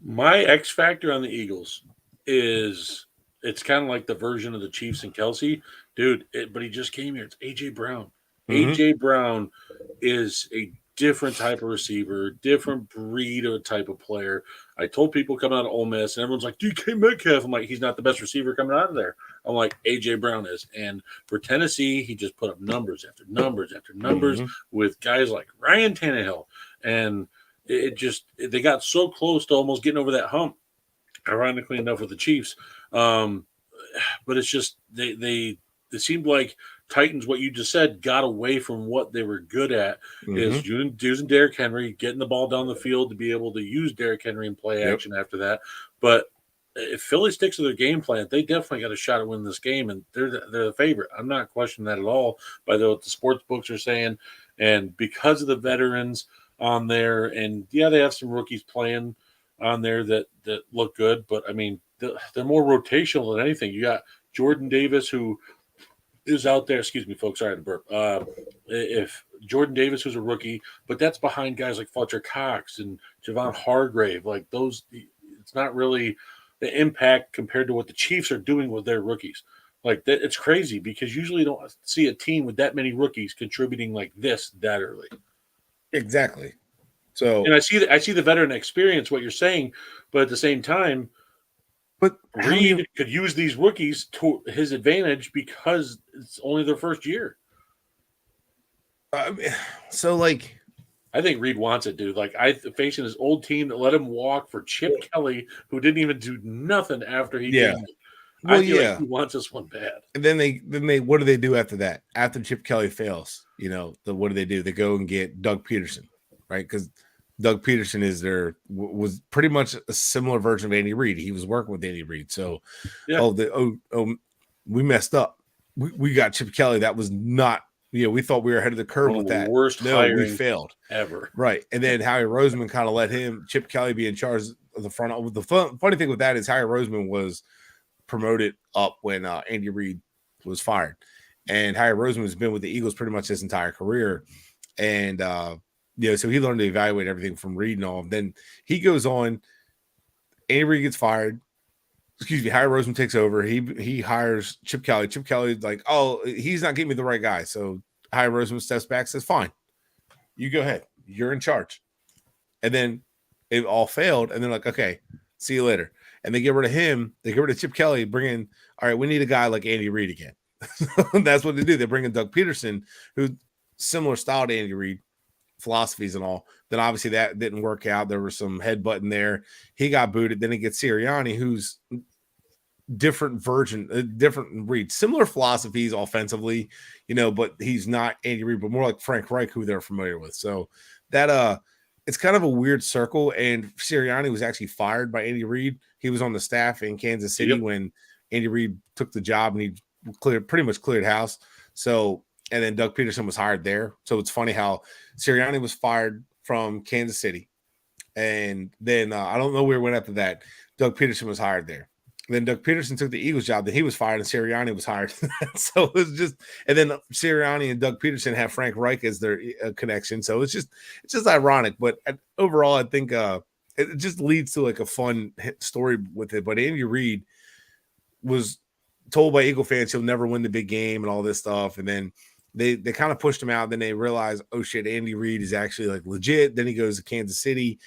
My X factor on the Eagles is it's kind of like the version of the Chiefs and Kelsey, dude. But he just came here. It's AJ Brown. Mhm. AJ Brown is a different type of receiver, different breed of type of player. I told people coming out of Ole Miss, and everyone's like, DK Metcalf. I'm like, he's not the best receiver coming out of there. I'm like, AJ Brown is. And for Tennessee, he just put up numbers after numbers after numbers with guys like Ryan Tannehill. And they got so close to almost getting over that hump, ironically enough, with the Chiefs. But it's just it seemed like Titans, what you just said, got away from what they were good at, is using Derrick Henry, getting the ball down the field to be able to use Derrick Henry in play action after that. But if Philly sticks to their game plan, they definitely got a shot at winning this game, and they're the favorite. I'm not questioning that at all by what the sports books are saying. And because of the veterans on there, and yeah, they have some rookies playing on there that look good, but I mean, they're more rotational than anything. You got Jordan Davis, who is out there. Excuse me, folks. Sorry to burp. If Jordan Davis, who's a rookie, but that's behind guys like Fletcher Cox and Javon Hargrave, like those, it's not really the impact compared to what the Chiefs are doing with their rookies. Like that, it's crazy because usually you don't see a team with that many rookies contributing like this that early. Exactly. So, and I see the veteran experience, what you're saying, but at the same time, but Reed could use these rookies to his advantage because it's only their first year. So, like, I think Reed wants it, dude. Like, facing his old team that let him walk for Chip Kelly, who didn't even do nothing after he did. Well, I feel like he wants this one bad. And then they what do they do after that? After Chip Kelly fails, what do? They go and get Doug Peterson, right? Because Doug Peterson was pretty much a similar version of Andy Reid. He was working with Andy Reid. So, we messed up. We got Chip Kelly. That was not, we thought we were ahead of the curve with that. Worst we failed ever. Right. And then Howie Roseman kind of let Chip Kelly be in charge of the front. The funny thing with that is Howie Roseman was promoted up when Andy Reid was fired. And Howie Roseman has been with the Eagles pretty much his entire career. And, so he learned to evaluate everything from Reid and all. Then he goes on. Andy Reid gets fired. Excuse me. Howie Roseman takes over. He hires Chip Kelly. Chip Kelly's like, oh, he's not getting me the right guy. So Howie Roseman steps back, says, fine, you go ahead. You're in charge. And then it all failed. And they're like, okay, see you later. And they get rid of him. They get rid of Chip Kelly, bring in, all right, we need a guy like Andy Reid again. That's what they do. They bring in Doug Peterson, who's similar style to Andy Reid, philosophies and all. Then obviously that didn't work out. There was some headbutting there. He got booted. Then he gets Sirianni, who's different Reid, similar philosophies offensively, but he's not Andy Reid, but more like Frank Reich, who they're familiar with. So that it's kind of a weird circle. And Sirianni was actually fired by Andy Reid. He was on the staff in Kansas City when Andy Reid took the job, and he pretty much cleared house. So, and then Doug Peterson was hired there. So it's funny how Sirianni was fired from Kansas City. And then I don't know where it went after that. Doug Peterson was hired there. Then Doug Peterson took the Eagles job. Then he was fired, and Sirianni was hired. So it was just, and then Sirianni and Doug Peterson have Frank Reich as their connection. So it's just ironic. But overall, I think it just leads to like a fun story with it. But Andy Reid was told by Eagle fans he'll never win the big game and all this stuff. And then they kind of pushed him out. Then they realized, oh shit, Andy Reid is actually like legit. Then he goes to Kansas City,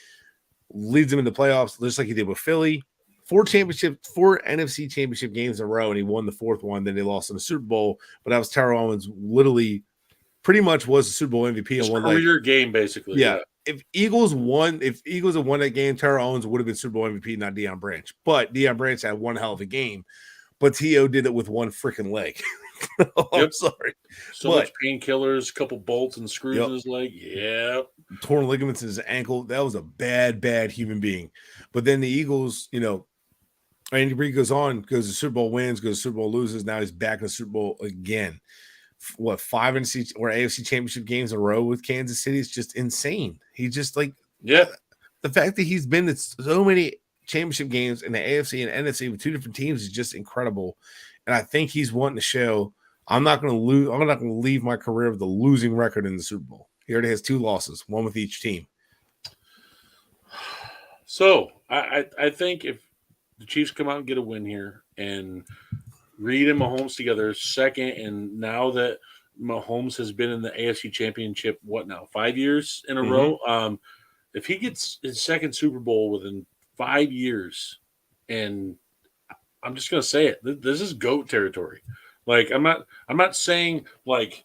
leads them in the playoffs, just like he did with Philly. 4 NFC championship games in a row, and he won the 4th one. Then they lost in the Super Bowl, but that was Terrell Owens. Literally, pretty much was the Super Bowl MVP and won career game basically. Yeah. If Eagles had won that game, Terrell Owens would have been Super Bowl MVP, not Deion Branch. But Deion Branch had one hell of a game. But T.O. did it with one freaking leg. I'm sorry. So much painkillers, a couple bolts and screws in his leg. Yeah. Torn ligaments in his ankle. That was a bad human being. But then the Eagles, Andy Reid goes to Super Bowl wins, goes to Super Bowl loses. Now he's back in the Super Bowl again. 5 NFC or AFC championship games in a row with Kansas City is just insane. He just the fact that he's been to so many championship games in the AFC and NFC with 2 different teams is just incredible. And I think he's wanting to show I'm not going to lose. I'm not going to leave my career with a losing record in the Super Bowl. He already has 2 losses, one with each team. So I think if the Chiefs come out and get a win here, and Reed and Mahomes together, second, and now that Mahomes has been in the AFC Championship, 5 years in a row? If he gets his second Super Bowl within 5 years, and I'm just gonna say it, this is GOAT territory. Like I'm not saying like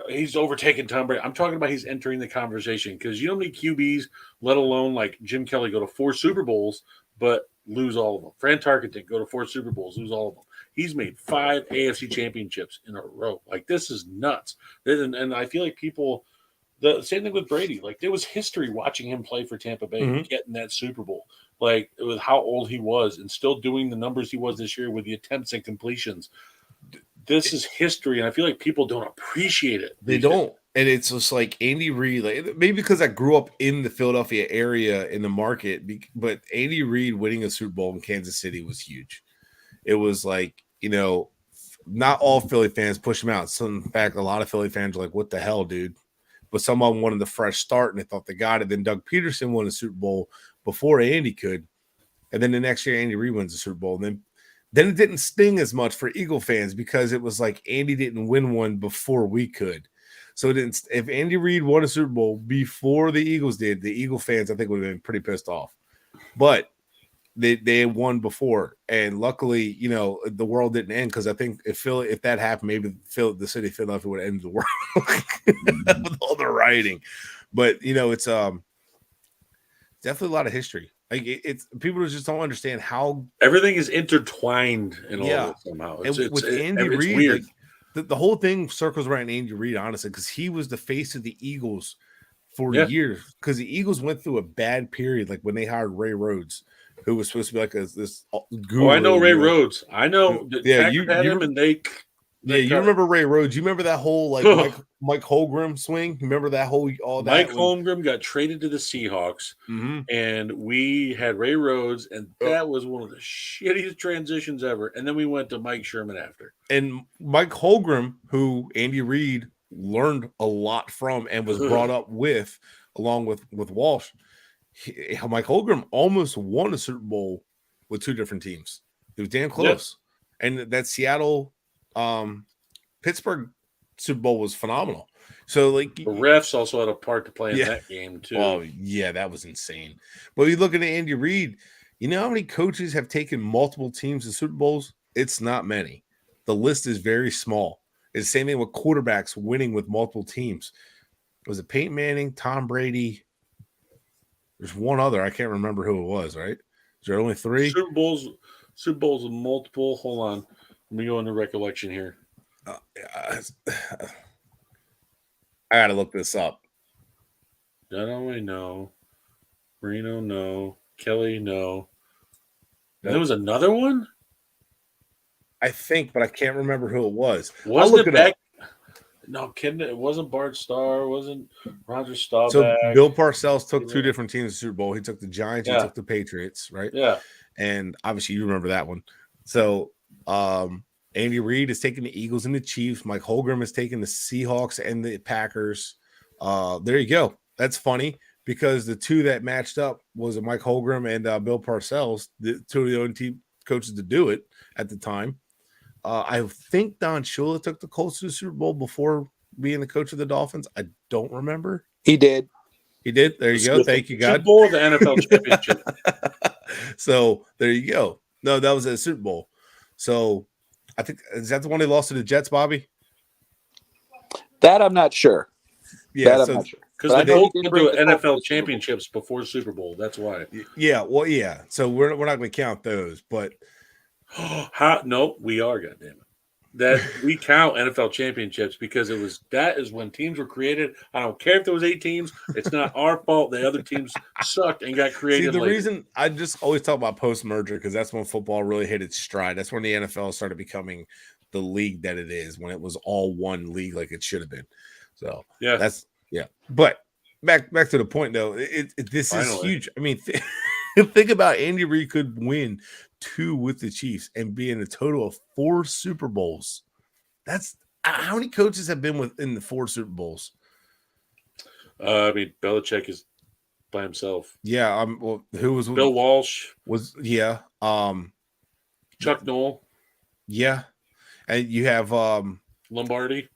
he's overtaken Tom Brady. I'm talking about he's entering the conversation because you know how many QBs, let alone like Jim Kelly, go to 4 Super Bowls but lose all of them. Fran Tarkenton go to 4 Super Bowls, lose all of them. He's made 5 AFC championships in a row. Like this is nuts. And I feel like people, the same thing with Brady. Like there was history watching him play for Tampa Bay and getting that Super Bowl. Like with how old he was and still doing the numbers he was this year with the attempts and completions. This is history, and I feel like people don't appreciate it. They don't. And it's just like Andy Reid, like maybe because I grew up in the Philadelphia area in the market, but Andy Reid winning a Super Bowl in Kansas City was huge. It was like, you know, not all Philly fans push him out. So in fact, a lot of Philly fans are like, what the hell, dude? But some of them wanted the fresh start and they thought they got it. Then Doug Peterson won a Super Bowl before Andy could. And then the next year, Andy Reid wins the Super Bowl. And then it didn't sting as much for Eagle fans because it was like Andy didn't win one before we could. So it didn't. If Andy Reid won a Super Bowl before the Eagles did, the Eagle fans I think would have been pretty pissed off. But they had won before, and luckily, you know, the world didn't end because I think if that happened, maybe the city of Philadelphia would have ended the world with all the rioting. But you know, it's definitely a lot of history. Like it's people just don't understand how everything is intertwined in all of it somehow. With Andy Reid, weird. Like, the whole thing circles around Andy Reid, honestly, because he was the face of the Eagles for years. Because the Eagles went through a bad period, like when they hired Ray Rhodes, who was supposed to be like this guru. Oh, I know Ray Rhodes. I know. Yeah, you had him, and they you remember Ray Rhodes? You remember that whole like Mike Holmgren swing? Remember that whole Mike Holmgren got traded to the Seahawks, and we had Ray Rhodes, and that was one of the shittiest transitions ever. And then we went to Mike Sherman after. And Mike Holmgren, who Andy Reid learned a lot from and was brought up with, along with Walsh. Mike Holmgren almost won a Super Bowl with 2 different teams. It was damn close. And that Seattle Pittsburgh Super Bowl was phenomenal. So like the refs also had a part to play in that game too. Oh yeah, that was insane. But you look at Andy Reid, you know how many coaches have taken multiple teams to Super Bowls? It's not many. The list is very small. It's the same thing with quarterbacks winning with multiple teams. Was it Peyton Manning, Tom Brady? There's one other. I can't remember who it was, right? Is there only 3? Super Bowls with multiple. Hold on. Let me go into recollection here. I got to look this up. Dunaway, no. Marino, no. Kelly, no. There was another one? I think, but I can't remember who it was. Wasn't it back? No, it wasn't Bart Starr. It wasn't Roger Staubach. So Bill Parcells took 2 different teams to Super Bowl. He took the Giants. He took the Patriots, right? Yeah. And obviously you remember that one. So Andy Reid is taking the Eagles and the Chiefs. Mike Holmgren is taking the Seahawks and the Packers. There you go. That's funny because the 2 that matched up was Mike Holmgren and Bill Parcells, the 2 of the only team coaches to do it at the time. I think Don Shula took the Colts to the Super Bowl before being the coach of the Dolphins. I don't remember. He did. He did. There you go. Thank you, God. Super Bowl, the NFL championship. So there you go. No, that was a Super Bowl. So I think is that the one they lost to the Jets, Bobby? That I'm not sure. Yeah, I'm not sure. Because the Colts went to NFL championships before Super Bowl. That's why. Yeah, well, yeah. So we're not going to count those, but no, we are. Goddamn it! That we count NFL championships because that is when teams were created. I don't care if there was 8 teams. It's not our fault. The other teams sucked and got created. See, the later. reason I just always talk about post-merger because that's when football really hit its stride. That's when the NFL started becoming the league that it is, when it was all one league like it should have been. So yeah. But back to the point though, this is huge. I mean, think about Andy Reid could win 2 with the Chiefs and be in a total of 4 Super Bowls. That's how many coaches have been within the 4 Super Bowls? I mean, Belichick is by himself. Yeah. Well, who was Bill Walsh, yeah. Chuck Noll, Yeah. And you have Lombardi.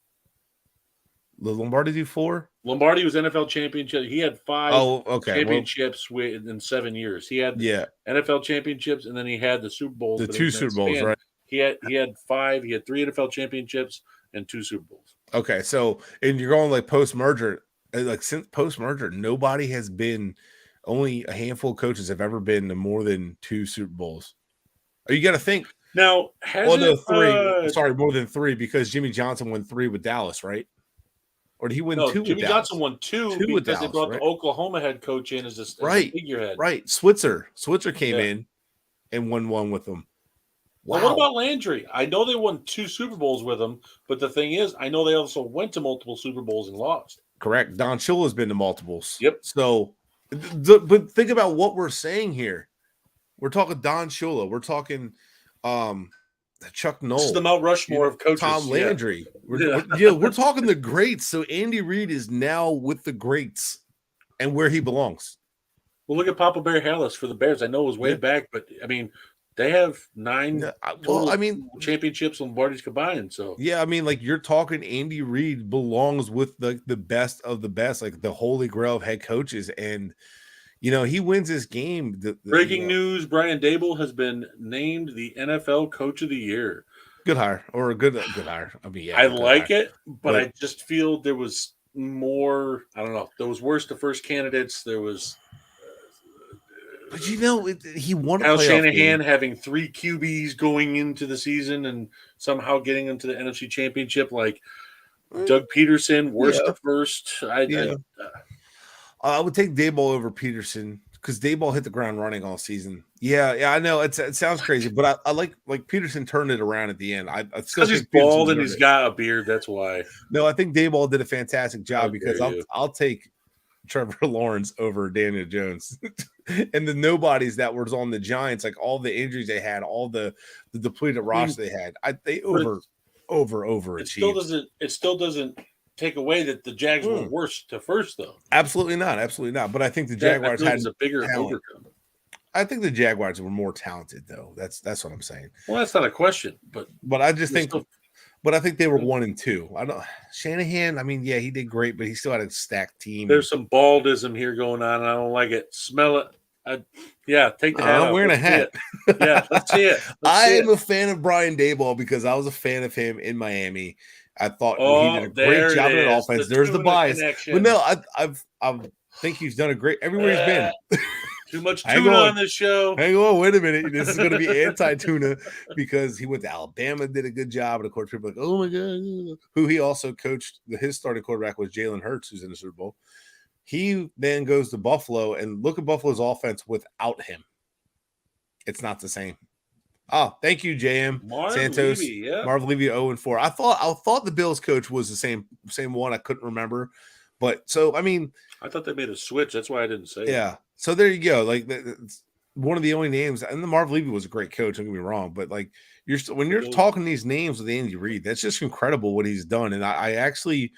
the Lombardi do 4? Lombardi was NFL championship. He had 5 okay. championships in 7 years. He had Yeah. NFL championships, and then he had the Super Bowls. The but 2 in that Super Bowls, span, right? He had 5. He had 3 NFL championships and 2 Super Bowls. Okay, so and you're going like post merger, like since post merger, nobody has been. Only a handful of coaches have ever been to more than 2 Super Bowls. You got to think. Now, Well, no, 3. Sorry, more than 3 because Jimmy Johnson won 3 with Dallas, right? Or did he win 2 with Dallas? Jimmy Johnson won 2 because Dallas, they brought right? the Oklahoma head coach in as a figurehead. Right. Switzer came in and won 1 with them. Wow. Well, what about Landry? I know they won 2 Super Bowls with him, but the thing is, I know they also went to multiple Super Bowls and lost. Correct. Don Shula's been to multiples. Yep. So, but think about what we're saying here. We're talking Don Shula. We're talking Chuck Noll. This is the Mount Rushmore of coaches. Tom Landry. We're talking the greats. So Andy Reid is now with the greats and where he belongs. Well, look at Papa Bear Hallis for the Bears. I know it was way back, but I mean, they have 9 championships and Lombardi's combined. So yeah, I mean, like you're talking Andy Reid belongs with the best of the best, like the holy grail of head coaches. And he wins this game. Breaking news: Brian Dable has been named the NFL Coach of the Year. Good hire, or a good hire. I mean, yeah, I like it, but I just feel there was more. I don't know. There was worse to first candidates. There was. But he won. Kyle Shanahan having 3 QBs going into the season and somehow getting into the NFC Championship, like Doug Peterson, worst to first. I would take Daboll over Peterson because Daboll hit the ground running all season. Yeah, I know it sounds crazy, but I like Peterson turned it around at the end. I still because he's bald and he's got a beard. That's why. No, I think Daboll did a fantastic job because I'll take Trevor Lawrence over Daniel Jones and the nobodies that was on the Giants, like all the injuries they had, all the depleted roster they had. They overachieved. It still doesn't take away that the Jags were worse to first, though. Absolutely not. But I think the Jaguars had a bigger overcome. I think the Jaguars were more talented, though. That's what I'm saying. Well, that's not a question, but I just think. But I think they were 1 and 2. I don't Shanahan. I mean, yeah, he did great, but he still had a stacked team. There's some baldism here going on, and I don't like it. Smell it. Take the hat. I'm wearing a hat. Yeah, let's see it. I am a fan of Brian Daboll because I was a fan of him in Miami. I thought he did a great job in offense. There's the bias, but no, I think he's done a great everywhere he's been. Too much tuna on this show. Hang on, wait a minute. This is going to be anti-tuna because he went to Alabama, did a good job, and of course people are like, oh my god, who he also coached. His starting quarterback was Jalen Hurts, who's in the Super Bowl. He then goes to Buffalo, and look at Buffalo's offense without him. It's not the same. Oh, thank you, JM Santos. Marv Levy 0-4. I thought the Bills coach was the same one. I couldn't remember, but so I mean, I thought they made a switch. That's why I didn't say. Yeah. It. So there you go. Like it's one of the only names, and the Marv Levy was a great coach. Don't get me wrong, but like when you're talking these names with Andy Reid, that's just incredible what he's done. And I actually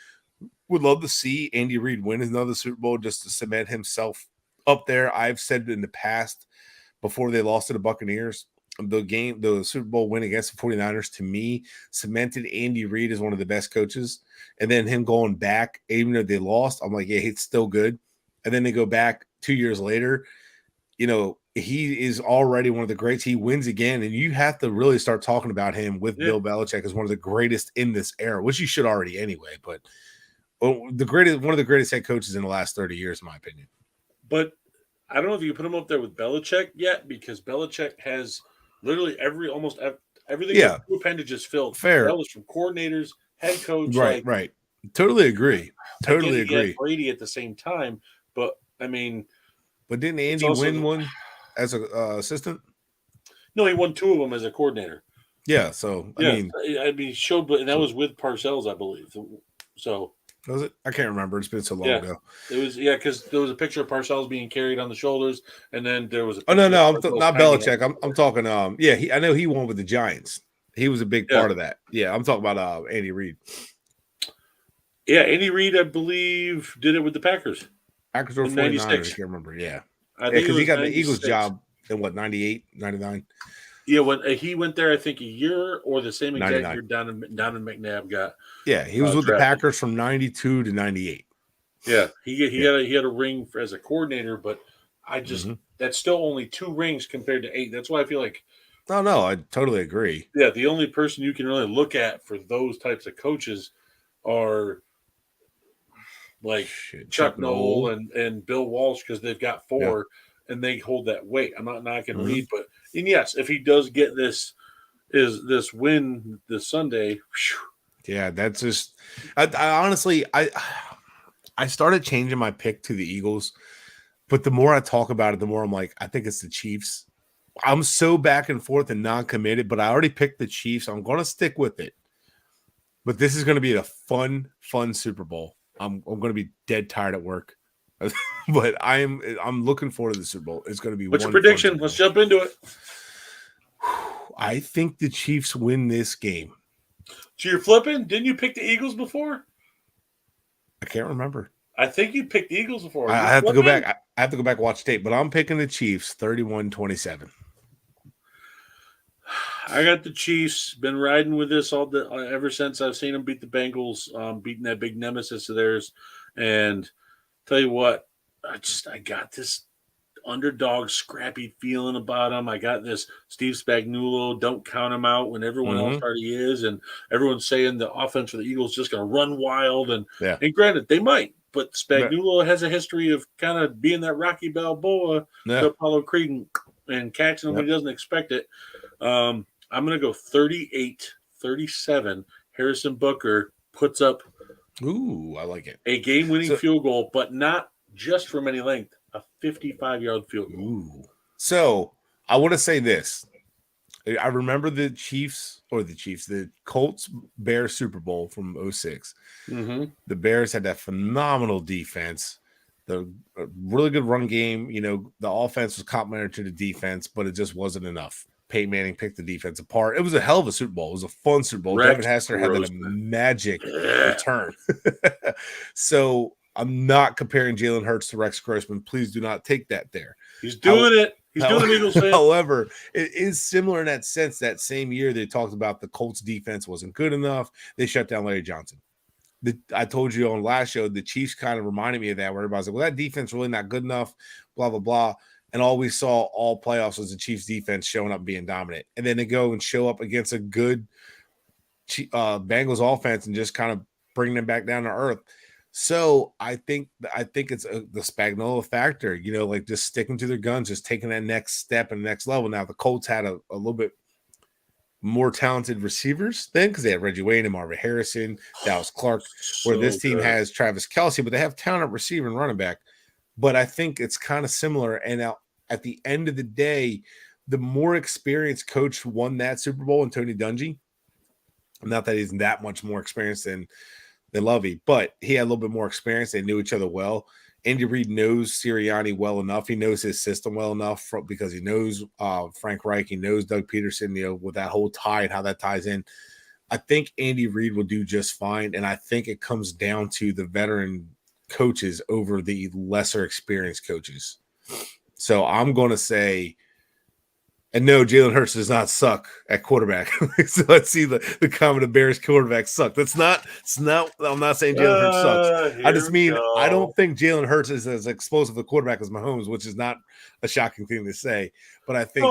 would love to see Andy Reid win another Super Bowl just to cement himself up there. I've said in the past before they lost to the Buccaneers, the Super Bowl win against the 49ers to me cemented Andy Reid as one of the best coaches. And then him going back, even though they lost, I'm like, yeah, he's still good. And then they go back 2 years later, he is already one of the greats. He wins again, and you have to really start talking about him with Bill Belichick as one of the greatest in this era, which you should already anyway. But one of the greatest head coaches in the last 30 years, in my opinion. But I don't know if you put him up there with Belichick yet, because Belichick has literally almost everything. Yeah, appendages filled. Fair. That was from coordinators, head coach. Right. Totally agree. Totally agree. Brady at the same time, but I mean, but didn't Andy win one as an assistant? No, he won 2 of them as a coordinator. Yeah, so I mean, he showed, and that was with Parcells, I believe. So was it? I can't remember. It's been so long ago. It was because there was a picture of Parcells being carried on the shoulders, and then there was. No, I'm not Belichick. I'm talking. I know he won with the Giants. He was a big part of that. Yeah, I'm talking about Andy Reid. Yeah, Andy Reid, I believe, did it with the Packers. Packers or In 49ers, 96. I can't remember. Yeah. I think Because it was he got the Eagles 96. job in what, 98, 99? Yeah, when he went there, I think a year or the same exact 99. year down in McNabb got. Yeah, he was with the drafted. Packers from 92 to 98. Yeah, he had a ring as a coordinator, but I just that's still only 2 rings compared to 8. That's why I feel like No, I totally agree. yeah, the only person you can really look at for those types of coaches are like Chuck Noll and Bill Walsh, because they've got 4 and they hold that weight. I'm not knocking Reed, but and yes, if he does get this win this Sunday, yeah, that's just I honestly I started changing my pick to the Eagles, but the more I talk about it, the more I'm like, I think it's the Chiefs. I'm so back and forth and non-committed, but I already picked the Chiefs. I'm going to stick with it. But this is going to be a fun Super Bowl. I'm going to be dead tired at work, but I'm looking forward to the Super Bowl. It's going to be. What's your prediction? Let's jump into it. I think the Chiefs win this game. So you're flipping? Didn't you pick the Eagles before? I can't remember. I think you picked the Eagles before. I have to go back. I have to go back and watch tape, but I'm picking the Chiefs 31-27. I got the Chiefs. Been riding with this ever since I've seen them beat the Bengals, beating that big nemesis of theirs. And tell you what, I got this underdog scrappy feeling about them. I got this Steve Spagnuolo, don't count him out when everyone else already is, and everyone's saying the offense for the Eagles is just going to run wild. And granted, they might, but Spagnuolo has a history of kind of being that Rocky Balboa to Apollo Creed and catching him when he doesn't expect it. I'm going to go 38-37. Harrison Butker puts up I like it. A game-winning field goal, but not just from any length, a 55-yard field goal. So I want to say this. I remember the Colts Bears Super Bowl from 06. The Bears had that phenomenal defense, the really good run game. You know, the offense was complementary to the defense, but it just wasn't enough. Peyton Manning picked the defense apart. It was a hell of a Super Bowl. It was a fun Super Bowl. Devin Hester had that magic return. So I'm not comparing Jalen Hurts to Rex Grossman. Please do not take that there. He's doing it. He's doing the Eagles thing. However, it is similar in that sense. That same year, they talked about the Colts defense wasn't good enough. They shut down Larry Johnson. I told you on last show, the Chiefs kind of reminded me of that, where everybody's like, well, that defense really not good enough, blah, blah, blah. And all we saw all playoffs was the Chiefs defense showing up being dominant. And then they go and show up against a good Bengals offense and just kind of bring them back down to earth. So I think it's the Spagnuolo factor, you know, like just sticking to their guns, just taking that next step and next level. Now the Colts had a little bit more talented receivers then, because they had Reggie Wayne and Marvin Harrison, Dallas Clark, where this team has Travis Kelce, but they have talent receiver and running back. But I think it's kind of similar. And now at the end of the day, the more experienced coach won that Super Bowl, and Tony Dungy. Not that he's that much more experienced than Lovey, but he had a little bit more experience. They knew each other well. Andy Reid knows Sirianni well enough. He knows his system well enough because he knows Frank Reich. He knows Doug Peterson, you know, with that whole tie and how that ties in. I think Andy Reid will do just fine. And I think it comes down to the veteran coaches over the lesser experienced coaches. So I'm going to say, and no, Jalen Hurts does not suck at quarterback. So let's see the comment of Bears quarterback suck. It's not, I'm not saying Jalen Hurts sucks. I just mean, I don't think Jalen Hurts is as explosive a quarterback as Mahomes, which is not a shocking thing to say. But I think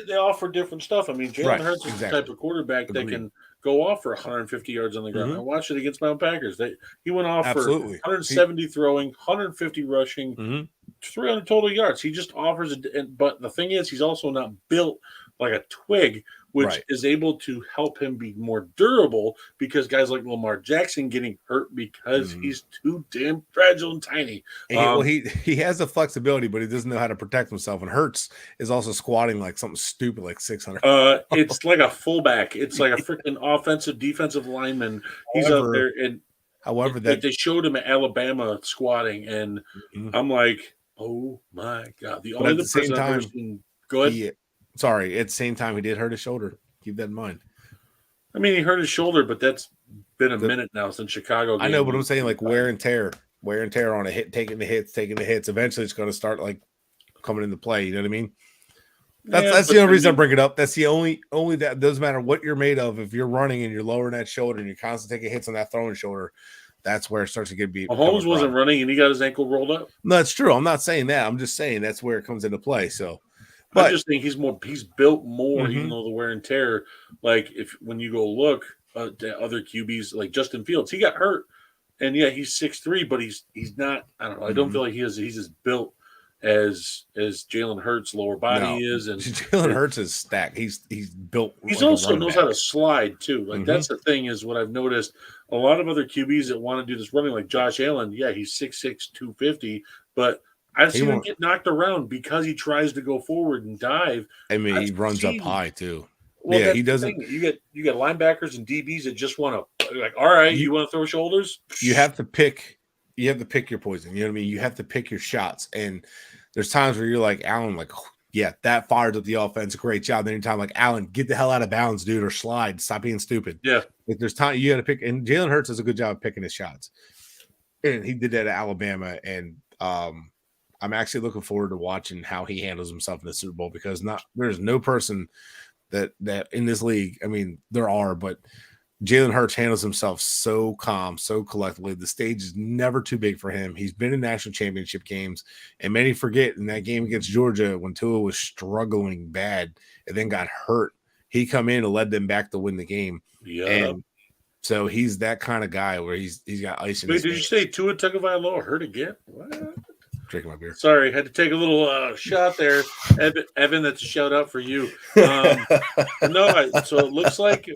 they offer different stuff. I mean, Jalen Hurts is the type of quarterback that can go off for 150 yards on the ground. I watched it against my own Packers. He went off for 170 throwing, 150 rushing, 300 total yards. He just offers it. But the thing is, he's also not built like a twig, which is able to help him be more durable, because guys like Lamar Jackson getting hurt because he's too damn fragile and tiny. And he has the flexibility, but he doesn't know how to protect himself. And Hurts is also squatting like something stupid, like 600. It's like a fullback. It's like a freaking offensive, defensive lineman. He's up there, and they showed him at Alabama squatting, and I'm like, oh my god! The only person I've ever seen good. At the same time, he did hurt his shoulder. Keep that in mind. I mean, he hurt his shoulder, but that's been a minute now since Chicago. I know, but I'm saying like wear and tear. wear and tear on a hit, taking the hits. Eventually, it's going to start like coming into play. You know what I mean? That's the only reason I bring it up. That's the only that doesn't matter what you're made of. If you're running and you're lowering that shoulder and you're constantly taking hits on that throwing shoulder, that's where it starts to get beat. Mahomes wasn't running and he got his ankle rolled up. No, that's true. I'm not saying that. I'm just saying that's where it comes into play. So, but I just think he's built more, even though the wear and tear. Like when you go look at other QBs, like Justin Fields, he got hurt, and yeah, he's 6'3", but he's not. I don't know. I don't feel like he's as built as Jalen Hurts' lower body is, and Jalen Hurts is stacked. He's built. He also knows how to slide too. Like that's the thing is what I've noticed. A lot of other QBs that want to do this running, like Josh Allen, yeah, he's 6'6", 250, but I've seen him get knocked around because he tries to go forward and dive. I mean, he runs up high too. Well, yeah, he doesn't. You get linebackers and DBs that just want to like. All right, you want to throw shoulders? You have to pick. You have to pick your poison. You know what I mean? You have to pick your shots. And there's times where you're like Allen, like, oh, yeah, that fires up the offense. Great job. Then anytime like Allen, get the hell out of bounds, dude, or slide. Stop being stupid. Yeah. Like there's time you got to pick. And Jalen Hurts does a good job of picking his shots. And he did that at Alabama. And I'm actually looking forward to watching how he handles himself in the Super Bowl because there's no person that in this league. I mean, there are, but Jalen Hurts handles himself so calm, so collectively. The stage is never too big for him. He's been in national championship games, and many forget in that game against Georgia when Tua was struggling bad and then got hurt. He come in and led them back to win the game. Yeah. And so he's that kind of guy where he's got ice in his Wait, did you say Tua Tagovailoa hurt again? What? Drinking my beer. Sorry, had to take a little shot there. Evan, that's a shout out for you. So it looks like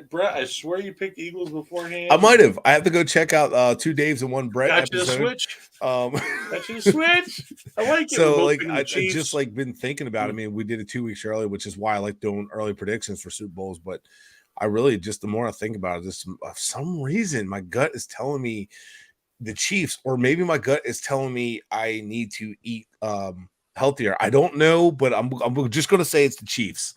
Brett, I swear you picked Eagles beforehand. I might have. I have to go check out 2 Daves and 1 Brett Got you episode. the switch. Got you the switch. I like it. So like I just like been thinking about it. I mean, we did it 2 weeks early, which is why I like doing early predictions for Super Bowls. But I really just the more I think about it, just for some reason my gut is telling me the Chiefs, or maybe my gut is telling me I need to eat healthier. I don't know, but I'm just going to say it's the Chiefs.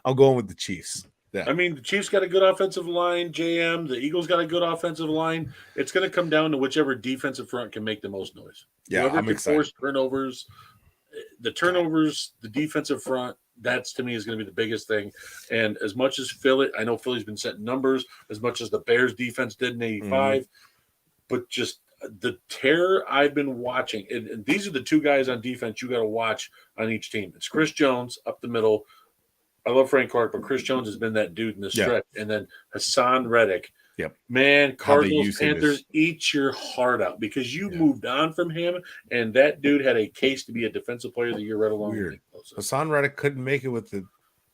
I'm going with the Chiefs. Yeah. I mean, the Chiefs got a good offensive line. JM, the Eagles got a good offensive line. It's going to come down to whichever defensive front can make the most noise. Yeah, Whoever I'm can excited. force turnovers, the defensive front. That's to me is going to be the biggest thing. And as much as Philly, I know Philly's been setting numbers as much as the Bears defense did in 85, but just the terror I've been watching. And these are the 2 guys on defense you got to watch on each team. It's Chris Jones up the middle. I love Frank Clark, but Chris Jones has been that dude in the stretch. And then Hassan Reddick. Yep. Man, Cardinals, Panthers, eat your heart out because you moved on from him, and that dude had a case to be a defensive player of the year right along with Nick Bosa. Hassan Reddick couldn't make it with the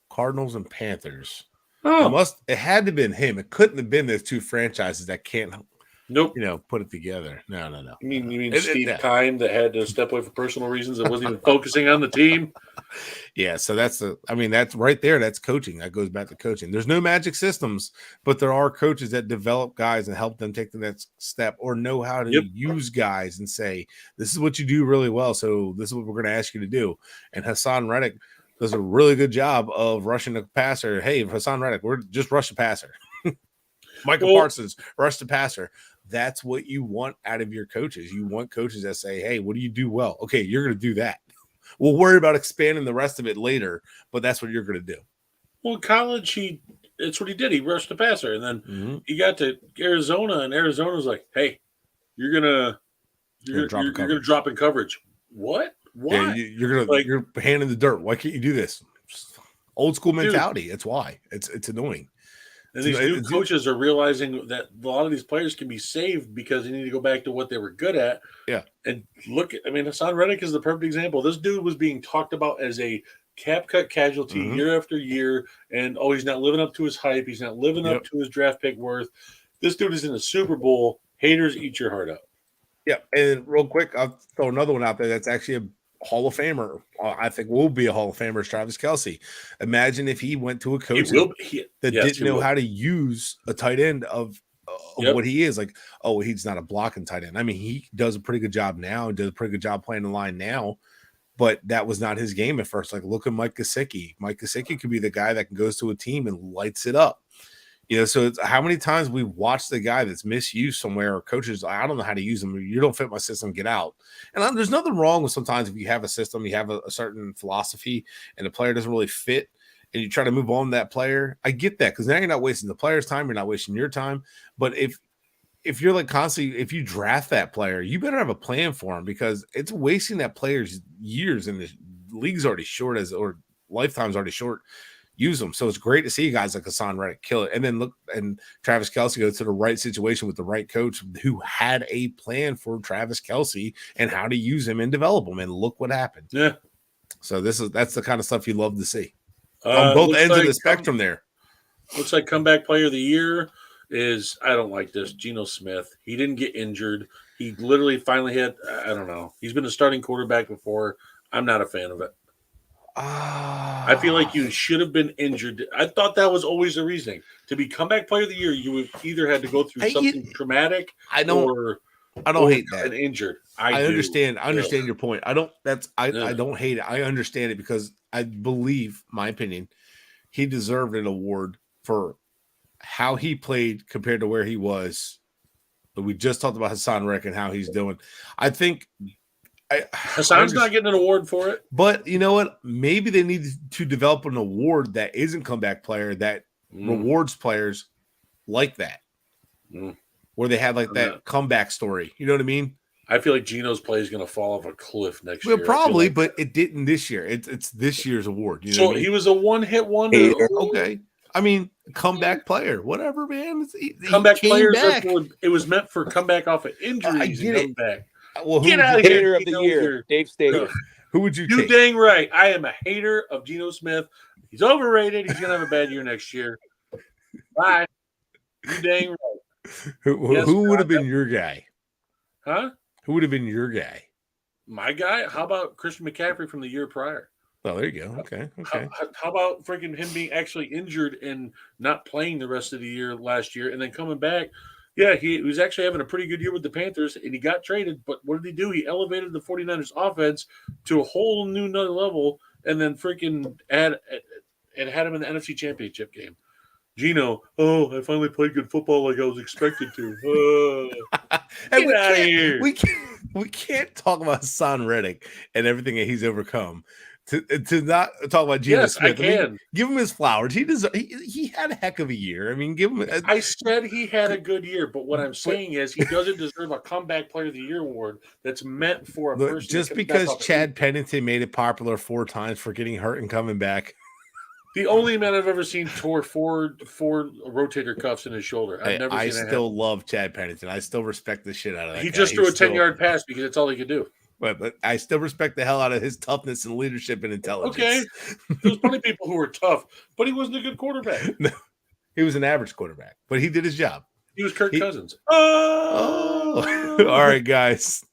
Cardinals and Panthers. Oh. It had to have been him. It couldn't have been those 2 franchises that can't put it together. No. You mean Steve Kine that had to step away for personal reasons that wasn't even focusing on the team? Yeah, so that's right there. That's coaching. That goes back to coaching. There's no magic systems, but there are coaches that develop guys and help them take the next step or know how to use guys and say, this is what you do really well, so this is what we're going to ask you to do. And Hassan Reddick does a really good job of rushing the passer. Hey, Hassan Reddick, we're just rush the passer. Michael Parsons, rush the passer. That's what you want out of your coaches. You want coaches that say, hey, what do you do well? Okay, you're going to do that. We'll worry about expanding the rest of it later, but that's what you're going to do. Well, in college, it's what he did. He rushed the passer, and then he got to Arizona, and Arizona was like, hey, you're gonna drop in coverage. What? Why? Yeah, you're hand in the dirt. Why can't you do this? Old school mentality. That's why. It's annoying. And these new coaches are realizing that a lot of these players can be saved because they need to go back to what they were good at. Yeah. And Hassan Reddick is the perfect example. This dude was being talked about as a cap cut casualty year after year. And, he's not living up to his hype. He's not living up to his draft pick worth. This dude is in the Super Bowl. Haters, eat your heart out. Yeah. And real quick, I'll throw another one out there that's actually a Hall of Famer. I think will be a Hall of Famer is Travis Kelce. Imagine if he went to a coach that didn't know how to use a tight end of what he is. Like, he's not a blocking tight end. I mean, he does a pretty good job now and does a pretty good job playing the line now, but that was not his game at first. Like, look at Mike Gesicki. Mike Gesicki could be the guy that goes to a team and lights it up. So it's how many times we watched the guy that's misused somewhere, or coaches, I don't know how to use them. You don't fit my system, get out. And there's nothing wrong with sometimes if you have a system, you have a certain philosophy, and the player doesn't really fit, and you try to move on that player. I get that, because now you're not wasting the player's time, you're not wasting your time. But if you're like constantly, if you draft that player, you better have a plan for him, because it's wasting that player's years, and the league's already short, or lifetime's already short. Use them. So it's great to see guys like Hassan Reddick kill it. And then look, and Travis Kelce goes to the right situation with the right coach who had a plan for Travis Kelce and how to use him and develop him. And look what happened. Yeah. So that's the kind of stuff you love to see on both ends of the spectrum there. Looks like comeback player of the year is, I don't like this, Geno Smith. He didn't get injured. He literally finally hit, I don't know. He's been a starting quarterback before. I'm not a fan of it. I feel like you should have been injured. I thought that was always the reasoning. To be comeback player of the year, you would either had to go through something traumatic I don't hate that. Injured. I understand your point. I don't hate it. I understand it, because I believe, my opinion, he deserved an award for how he played compared to where he was. But we just talked about Hassan Reddick and how he's doing. I think Hassan's not getting an award for it. But you know what? Maybe they need to develop an award that isn't comeback player, that rewards players like that, where they have like that comeback story. You know what I mean? I feel like Geno's play is going to fall off a cliff next year. Probably, but it didn't this year. It's this year's award. You know so what I mean? He was a one-hit wonder. Okay. I mean, comeback player, whatever, man. Comeback players, it was meant for comeback off of injuries and come back. Well, get out of here! Hater of the year, Dave State. Who would you? You dang right. I am a hater of Geno Smith. He's overrated. He's gonna have a bad year next year. Bye. You dang right. Who would have been your guy? Huh? Who would have been your guy? My guy? How about Christian McCaffrey from the year prior? Oh, there you go. Okay. How about freaking him being actually injured and not playing the rest of the year last year, and then coming back? Yeah, he was actually having a pretty good year with the Panthers, and he got traded. But what did he do? He elevated the 49ers offense to a whole new another level, and then freaking had him in the NFC Championship game. Geno, I finally played good football like I was expected to. Get out of here. We can't talk about Hassan Reddick and everything that he's overcome to not talk about Geno Smith. I can. I mean, give him his flowers. He had a heck of a year. I mean, give him. I said he had a good year, but what I'm saying is he doesn't deserve a comeback player of the year award that's meant for a person. Just because Chad Pennington made it popular 4 times for getting hurt and coming back. The only man I've ever seen tore four rotator cuffs in his shoulder. I still love Chad Pennington. I still respect the shit out of that guy. He just threw a 10-yard pass because that's all he could do. But I still respect the hell out of his toughness and leadership and intelligence. Okay. There's plenty of people who were tough, but he wasn't a good quarterback. No, he was an average quarterback, but he did his job. He was Kirk Cousins. Oh. All right, guys.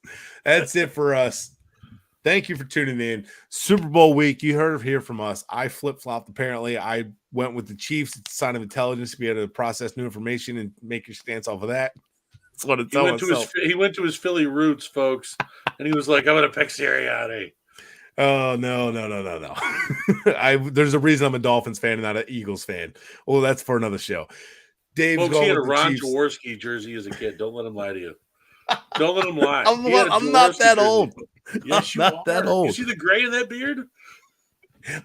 That's it for us. Thank you for tuning in. Super Bowl week. You heard here from us. I flip-flopped, apparently. I went with the Chiefs. It's a sign of intelligence to be able to process new information and make your stance off of that. That's what I tell myself. He went to his Philly roots, folks, and he was like, I'm going to pick Sirianni. Oh, no. There's a reason I'm a Dolphins fan and not an Eagles fan. Well, that's for another show. Dave's folks, he had a Ron Jaworski jersey as a kid. Don't let him lie to you. Don't let him lie. I'm not that old. Yes, I'm not that old. You see the gray in that beard?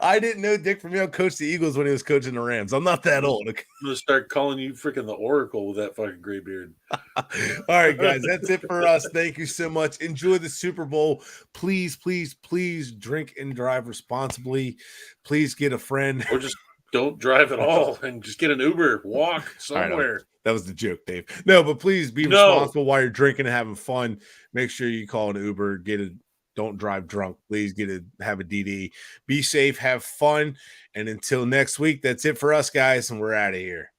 I didn't know Dick Vermeil coached the Eagles when he was coaching the Rams. I'm not that old. I'm going to start calling you freaking the Oracle with that fucking gray beard. All right, guys. That's it for us. Thank you so much. Enjoy the Super Bowl. Please, please, please drink and drive responsibly. Please get a friend. Or just don't drive at all and just get an Uber. Walk somewhere. Right, that was the joke, Dave. No, but please be responsible while you're drinking and having fun. Make sure you call an Uber. Don't drive drunk. Please have a DD. Be safe. Have fun. And until next week, that's it for us, guys. And we're out of here.